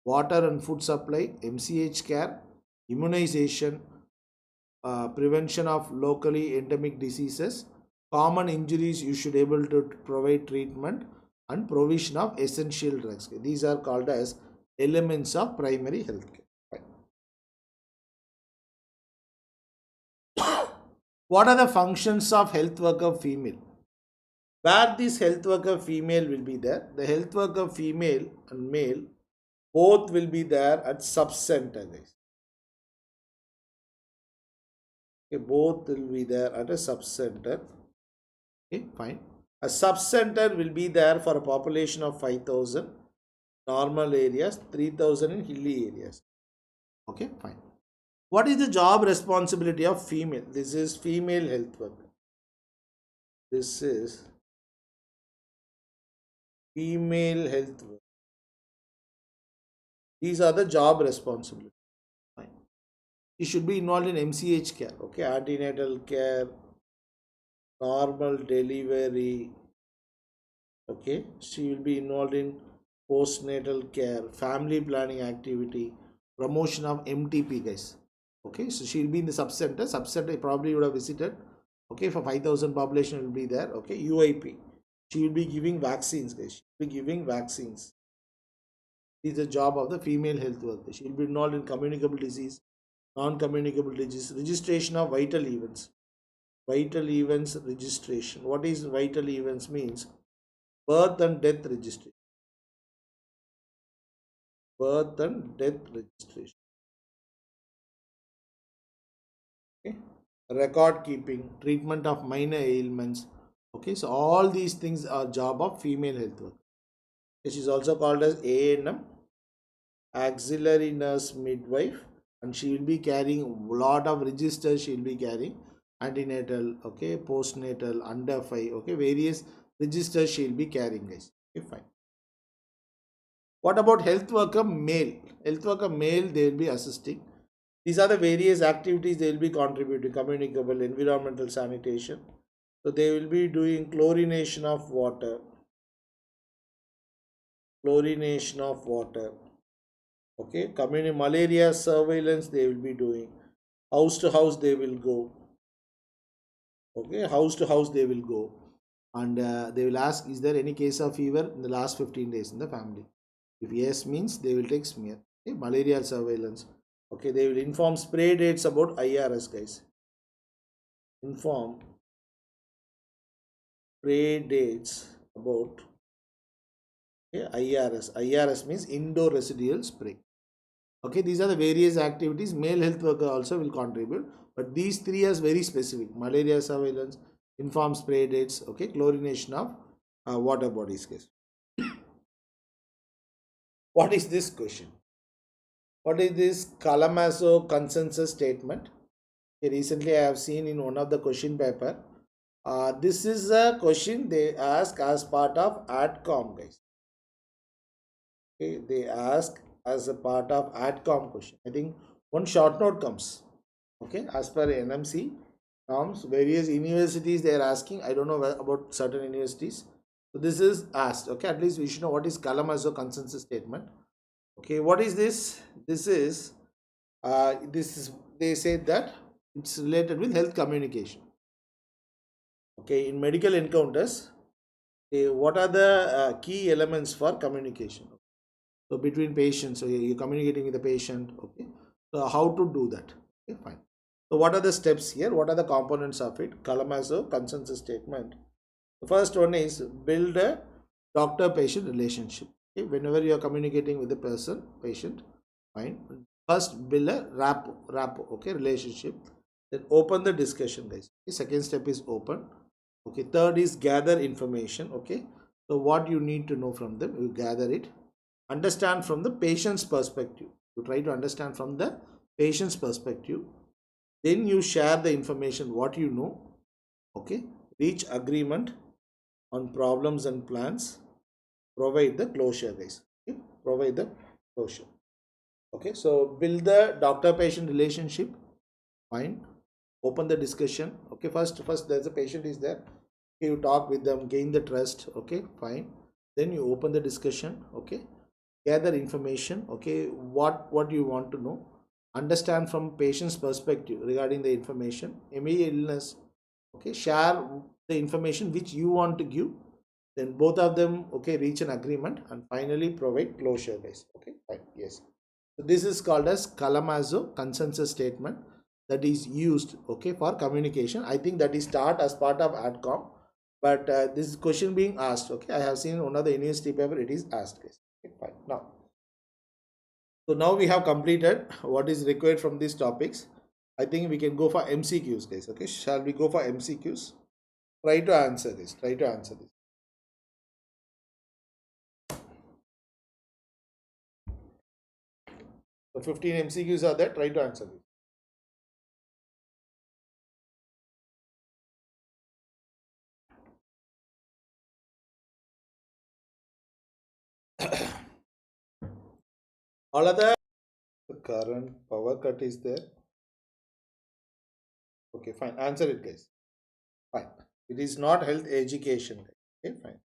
water and food supply, MCH care, immunization, prevention of locally endemic diseases, common injuries you should able to provide treatment, and provision of essential drugs. These are called as elements of primary health care. What are the functions of health worker female? Where this health worker female will be there, the health worker female and male both will be there at sub-center, guys. Okay, both will be there at a sub-center. Okay, fine. A sub-center will be there for a population of 5,000 normal areas, 3,000 in hilly areas. Okay, fine. What is the job responsibility of female? This is female health worker. This is female health worker. These are the job responsibilities. Fine. You should be involved in MCH care. Okay, antenatal care, normal delivery. Okay, she will be involved in postnatal care, family planning activity, promotion of MTP, guys. Okay, so she will be in the subcenter. Subcenter probably would have visited. Okay, for 5,000 population will be there. Okay, UIP. She will be giving vaccines, guys. She will be giving vaccines. This is the job of the female health worker. She will be involved in communicable disease, non-communicable disease, registration of vital events. Vital events registration. What is vital events means? Birth and death registration. Birth and death registration. Okay. Record keeping, treatment of minor ailments. Okay, so all these things are job of female health worker. This is also called as ANM, auxiliary nurse midwife, and she will be carrying a lot of registers. She will be carrying antenatal, okay, postnatal, under 5, okay, various registers she will be carrying, guys. Okay, fine. What about health worker male? Health worker male, they will be assisting. These are the various activities they will be contributing: communicable, environmental sanitation. So they will be doing chlorination of water, chlorination of water. Okay, community malaria surveillance they will be doing. House to house they will go. Okay, house to house they will go, and they will ask, is there any case of fever in the last 15 days in the family? If yes means they will take smear. Okay, malaria surveillance. Okay, they will inform spray dates about IRS, guys. Inform spray dates about, okay, IRS. IRS means indoor residual spray. Okay, these are the various activities male health worker also will contribute, but these three are very specific: malaria surveillance, inform spray dates, okay, chlorination of water bodies, guys. What is this question? What is this Kalamazoo consensus statement? Okay, recently I have seen in one of the question paper. This is a question they ask as part of AdCom, guys. Okay, they ask as a part of AdCom question. I think one short note comes. Okay, as per NMC norms, various universities they are asking. I don't know about certain universities. So this is asked. Okay, at least we should know what is Kalamazoo consensus statement. Okay, what is this? This is they say that it's related with health communication. Okay, in medical encounters, what are the key elements for communication? So between patients, so you're communicating with the patient. Okay, so how to do that? Okay, fine. So what are the steps here? What are the components of it? Kalamazoo consensus statement. The first one is build a doctor-patient relationship. Okay, whenever you are communicating with the patient, fine. First build a rapport, okay, relationship. Then open the discussion, guys. Okay, second step is open. Okay, third is gather information. Okay, so what you need to know from them, you gather it. Understand from the patient's perspective. You try to understand from the patient's perspective. Then you share the information what you know. Okay, reach agreement on problems and plans. Provide the closure, guys. Okay? Provide the closure. Okay, so build the doctor patient relationship. Fine. Open the discussion. Okay, first there's a patient is there. Okay, you talk with them, gain the trust. Okay, fine. Then you open the discussion. Okay, gather information. Okay, what you want to know. Understand from patient's perspective regarding the information. Any illness. Okay, share the information which you want to give. Then both of them, okay, reach an agreement, and finally provide closure, guys. Okay, fine. Yes, so this is called as Kalamazoo consensus statement that is used, okay, for communication. I think that is start as part of AdCom, but this question being asked. Okay, I have seen one of the university paper, it is asked, guys. Okay, fine. Now we have completed what is required from these topics. I think we can go for MCQs, guys. Okay, shall we go for MCQs? Try to answer this. Try to answer this. So 15 MCQs are there. Try to answer this. All other current power cut is there. Okay, fine. Answer it, guys. Fine. It is not health education. Okay, fine.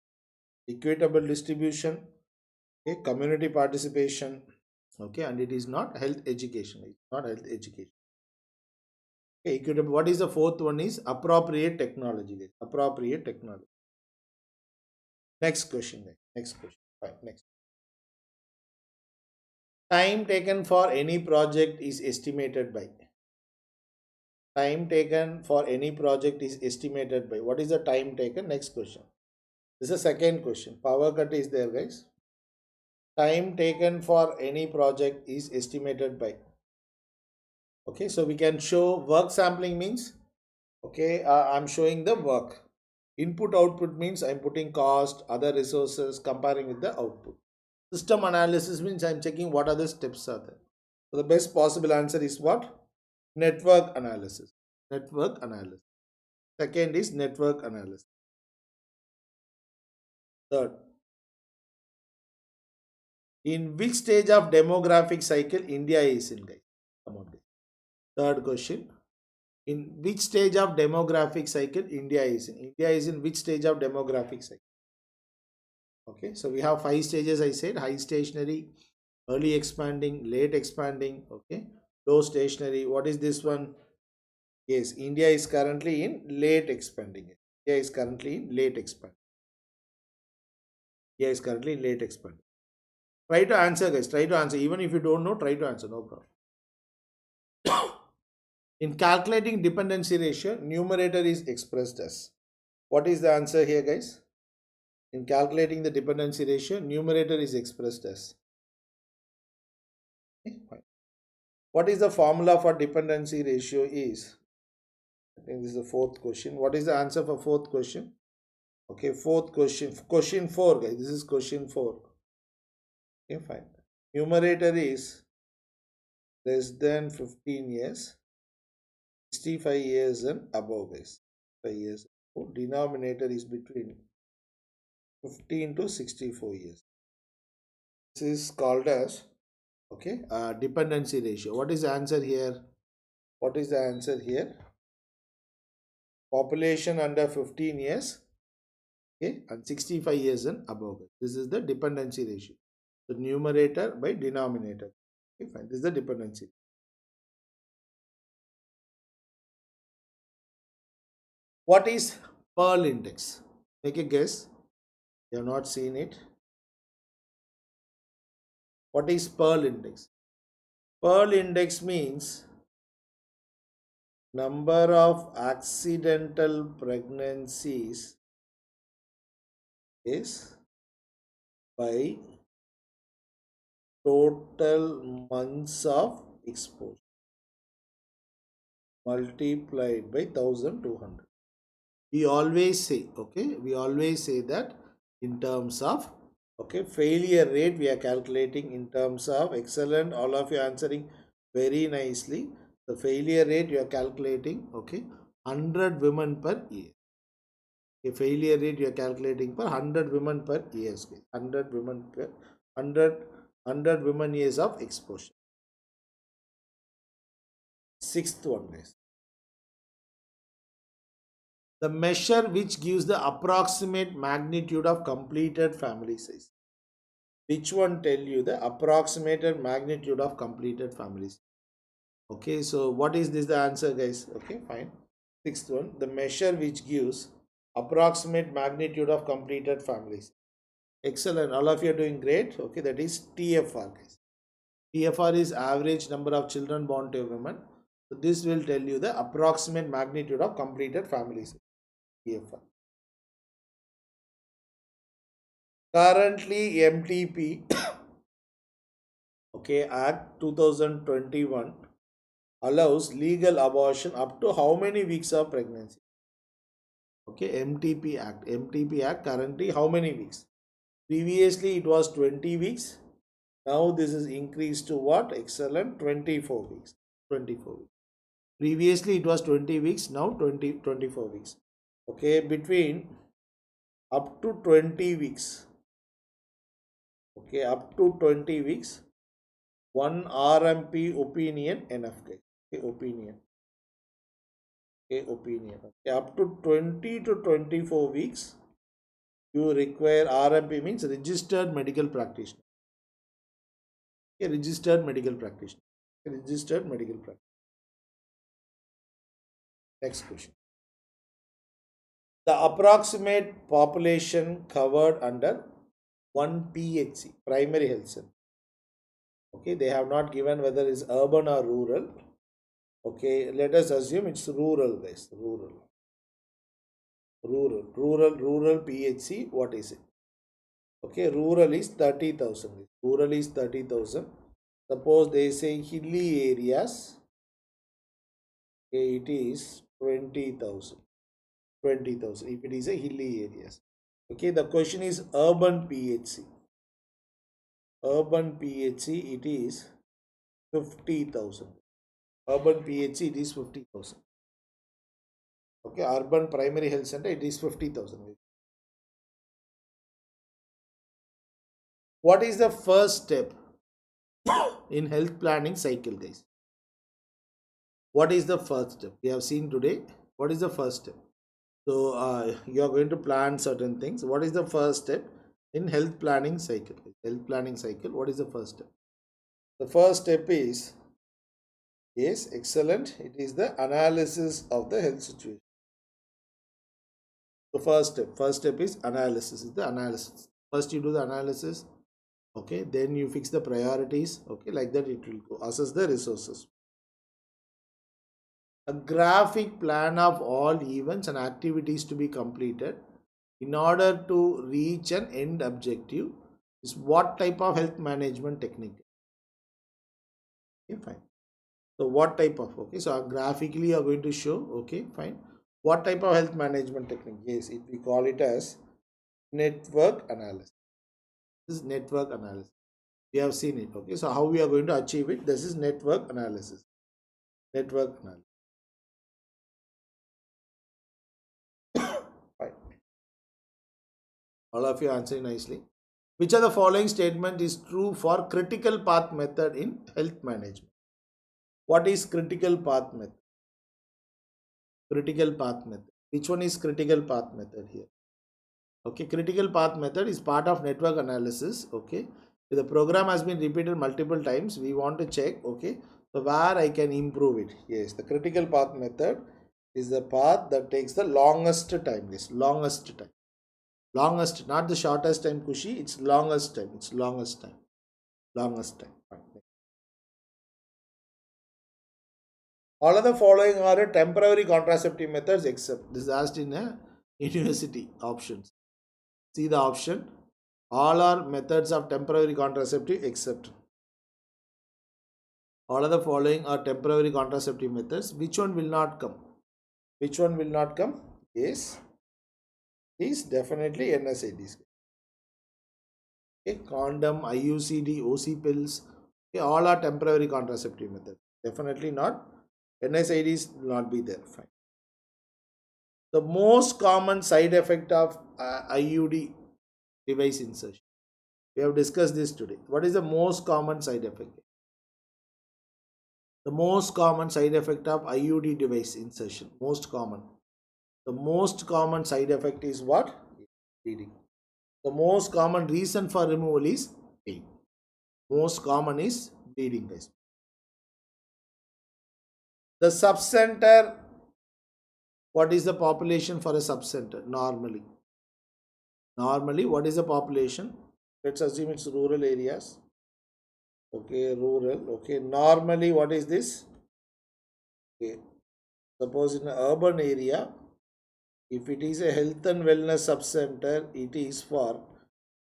Equitable distribution. Okay, community participation. Okay, and it is not health education. It's not health education. Okay, equitable. What is the fourth one? Is appropriate technology. Guys. Appropriate technology. Next question. Guys. Next question. Fine. Next. Time taken for any project is estimated by. Time taken for any project is estimated by. What is the time taken? Next question. This is the second question. Power cut is there, guys. Time taken for any project is estimated by. Okay, so we can show work sampling means, okay, I'm showing the work. Input output means I'm putting cost, other resources, comparing with the output. System analysis means I'm checking what other steps are there. So the best possible answer is what? Network analysis. Network analysis. Second is network analysis. Third, in which stage of demographic cycle India is in, guys? Come on, guys. Third question. In which stage of demographic cycle India is in? India is in which stage of demographic cycle? Okay, so we have 5 stages. I said high stationary, early expanding, late expanding, okay, low stationary. What is this one? Yes, India is currently in late expanding. India is currently in late expanding. India is currently in late expanding. Try to answer, guys. Try to answer. Even if you don't know, try to answer. No problem. In calculating dependency ratio, numerator is expressed as. What is the answer here, guys? In calculating the dependency ratio, numerator is expressed as. Okay, fine. What is the formula for dependency ratio is? I think this is the fourth question. What is the answer for fourth question? Okay, fourth question. Question 4, guys. This is question 4. Okay, fine. Numerator is less than 15 years, 65 years and above, guys. 5 years. Denominator is between 15 to 64 years. This is called as, okay, dependency ratio. What is the answer here? What is the answer here? Population under 15 years, okay, and 65 years and above. This is the dependency ratio. The numerator by denominator. Okay, fine. This is the dependency. What is Pearl index? Make a guess. You have not seen it. What is Pearl index? Pearl index means number of accidental pregnancies is by total months of exposure multiplied by 1200. We always say, okay, we always say that in terms of, okay, failure rate we are calculating in terms of. Excellent, all of you answering very nicely. The failure rate you are calculating, okay, 100 women per year. A failure rate you are calculating per 100 women per year. 100 women per 100 women years of exposure. Sixth one is the measure which gives the approximate magnitude of completed family size. Which one tell you the approximated magnitude of completed families? Okay, so what is this the answer, guys? Okay, fine. Sixth one, the measure which gives approximate magnitude of completed families. Excellent, all of you are doing great. Okay, that is TFR, guys. TFR is average number of children born to a woman. So this will tell you the approximate magnitude of completed families. TFR. Currently MTP okay, Act 2021 allows legal abortion up to how many weeks of pregnancy? Okay, MTP Act currently how many weeks? Previously it was 20 weeks. Now this is increased to what? Excellent, 24 weeks. 24 weeks. Previously it was 20 weeks, now 24 weeks. Okay, between up to 20 weeks. Okay, up to 20 weeks. One RMP opinion enough, guys. Okay, opinion. Okay, opinion. Okay, up to 20 to 24 weeks, you require RMP, means registered medical practitioner. Okay, registered medical practitioner. Okay, registered medical practitioner. Next question. The approximate population covered under 1 PHC, primary health center. Okay, they have not given whether it's urban or rural. Okay, let us assume it's rural, guys. Rural PHC. What is it? Okay, rural is 30,000. Rural is 30,000. Suppose they say hilly areas. Okay, it is 20,000. 20,000 if it is a hilly areas. Okay, the question is urban PHC. Urban PHC, it is 50,000. Urban PHC, it is 50,000. Okay, urban primary health center, it is 50,000. What is the first step in health planning cycle, guys? What is the first step? We have seen today. What is the first step? So you are going to plan certain things. What is the first step in health planning cycle? Health planning cycle. What is the first step? The first step is, yes, excellent. It is the analysis of the health situation. The first step is analysis. Is the analysis. First you do the analysis. Okay, then you fix the priorities. Okay, like that it will go. Assess the resources. A graphic plan of all events and activities to be completed in order to reach an end objective is what type of health management technique? Okay, fine. So what type of, okay, so graphically you are going to show, okay, fine. What type of health management technique? Yes, we call it as network analysis. This is network analysis. We have seen it. Okay, so how we are going to achieve it? This is network analysis. Network analysis. Fine. All of you answering nicely. Which of the following statement is true for critical path method in health management? What is critical path method? Critical path method. Which one is critical path method here? Okay, critical path method is part of network analysis. Okay, if the program has been repeated multiple times, we want to check, okay, so where I can improve it. Yes, the critical path method is the path that takes the longest time. Yes, longest time. Longest, not the shortest time, Kushi. It's longest time. It's longest time. Longest time. Fine. All of the following are temporary contraceptive methods except, this is asked in a university options. See the option. All are methods of temporary contraceptive except. All of the following are temporary contraceptive methods. Which one will not come? Which one will not come? Yes, is definitely NSAIDs. Okay, condom, IUCD, OC pills. Okay, all are temporary contraceptive methods. Definitely not. NSAIDs will not be there. Fine. The most common side effect of IUD device insertion. We have discussed this today. What is the most common side effect? The most common side effect of IUD device insertion. Most common. The most common side effect is what? Bleeding. The most common reason for removal is pain. Most common is bleeding, guys. The subcenter. What is the population for a subcenter normally? Normally, what is the population? Let's assume it's rural areas. Okay, rural. Okay, normally what is this? Okay, suppose in an urban area, if it is a health and wellness subcenter, it is for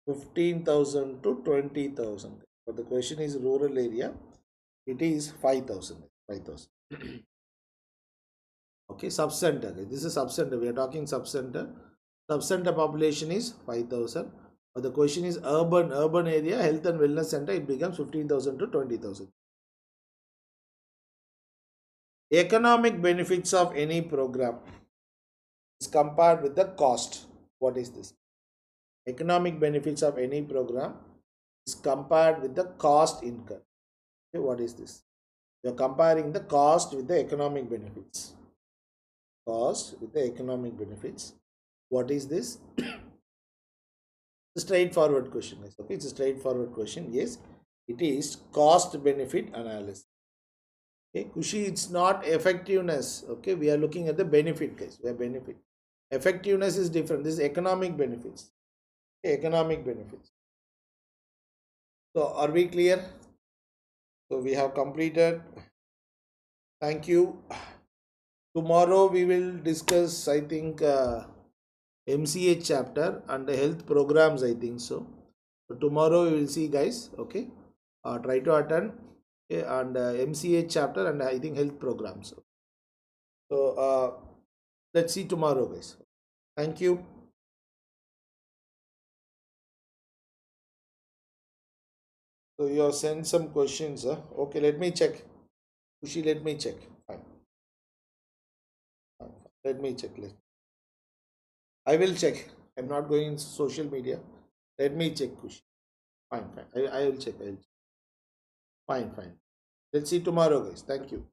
15,000 to 20,000. But the question is rural area, it is 5,000. 5,000. Okay, subcenter. This is subcenter. We are talking subcenter. Subcenter population is 5,000. But the question is urban area, health and wellness center, it becomes 15,000 to 20,000. Economic benefits of any program is compared with the cost. What is this? Economic benefits of any program is compared with the cost incurred. Okay, what is this? You are comparing the cost with the economic benefits. cost with the economic benefits. What is this? A straightforward question, guys. Okay, it's a straightforward question. Yes, it is cost benefit analysis. Okay, Kushi, it's not effectiveness. Okay, we are looking at the benefit, guys. We are benefit. Effectiveness is different. This is economic benefits. Okay, economic benefits. So, are we clear? So, we have completed. Thank you. Tomorrow we will discuss, I think, MCH chapter and the health programs, I think so. So tomorrow we will see, guys. Okay, try to attend. Okay, and MCH chapter and I think health programs. So let's see tomorrow, guys. Thank you. So you have sent some questions. Okay, let me check. Kushi, let me check. Fine. Fine. Let me check. I will check. I'm not going in social media. Let me check, Kushi. Fine, fine. I will check. Fine, fine. Let's see tomorrow, guys. Thank you.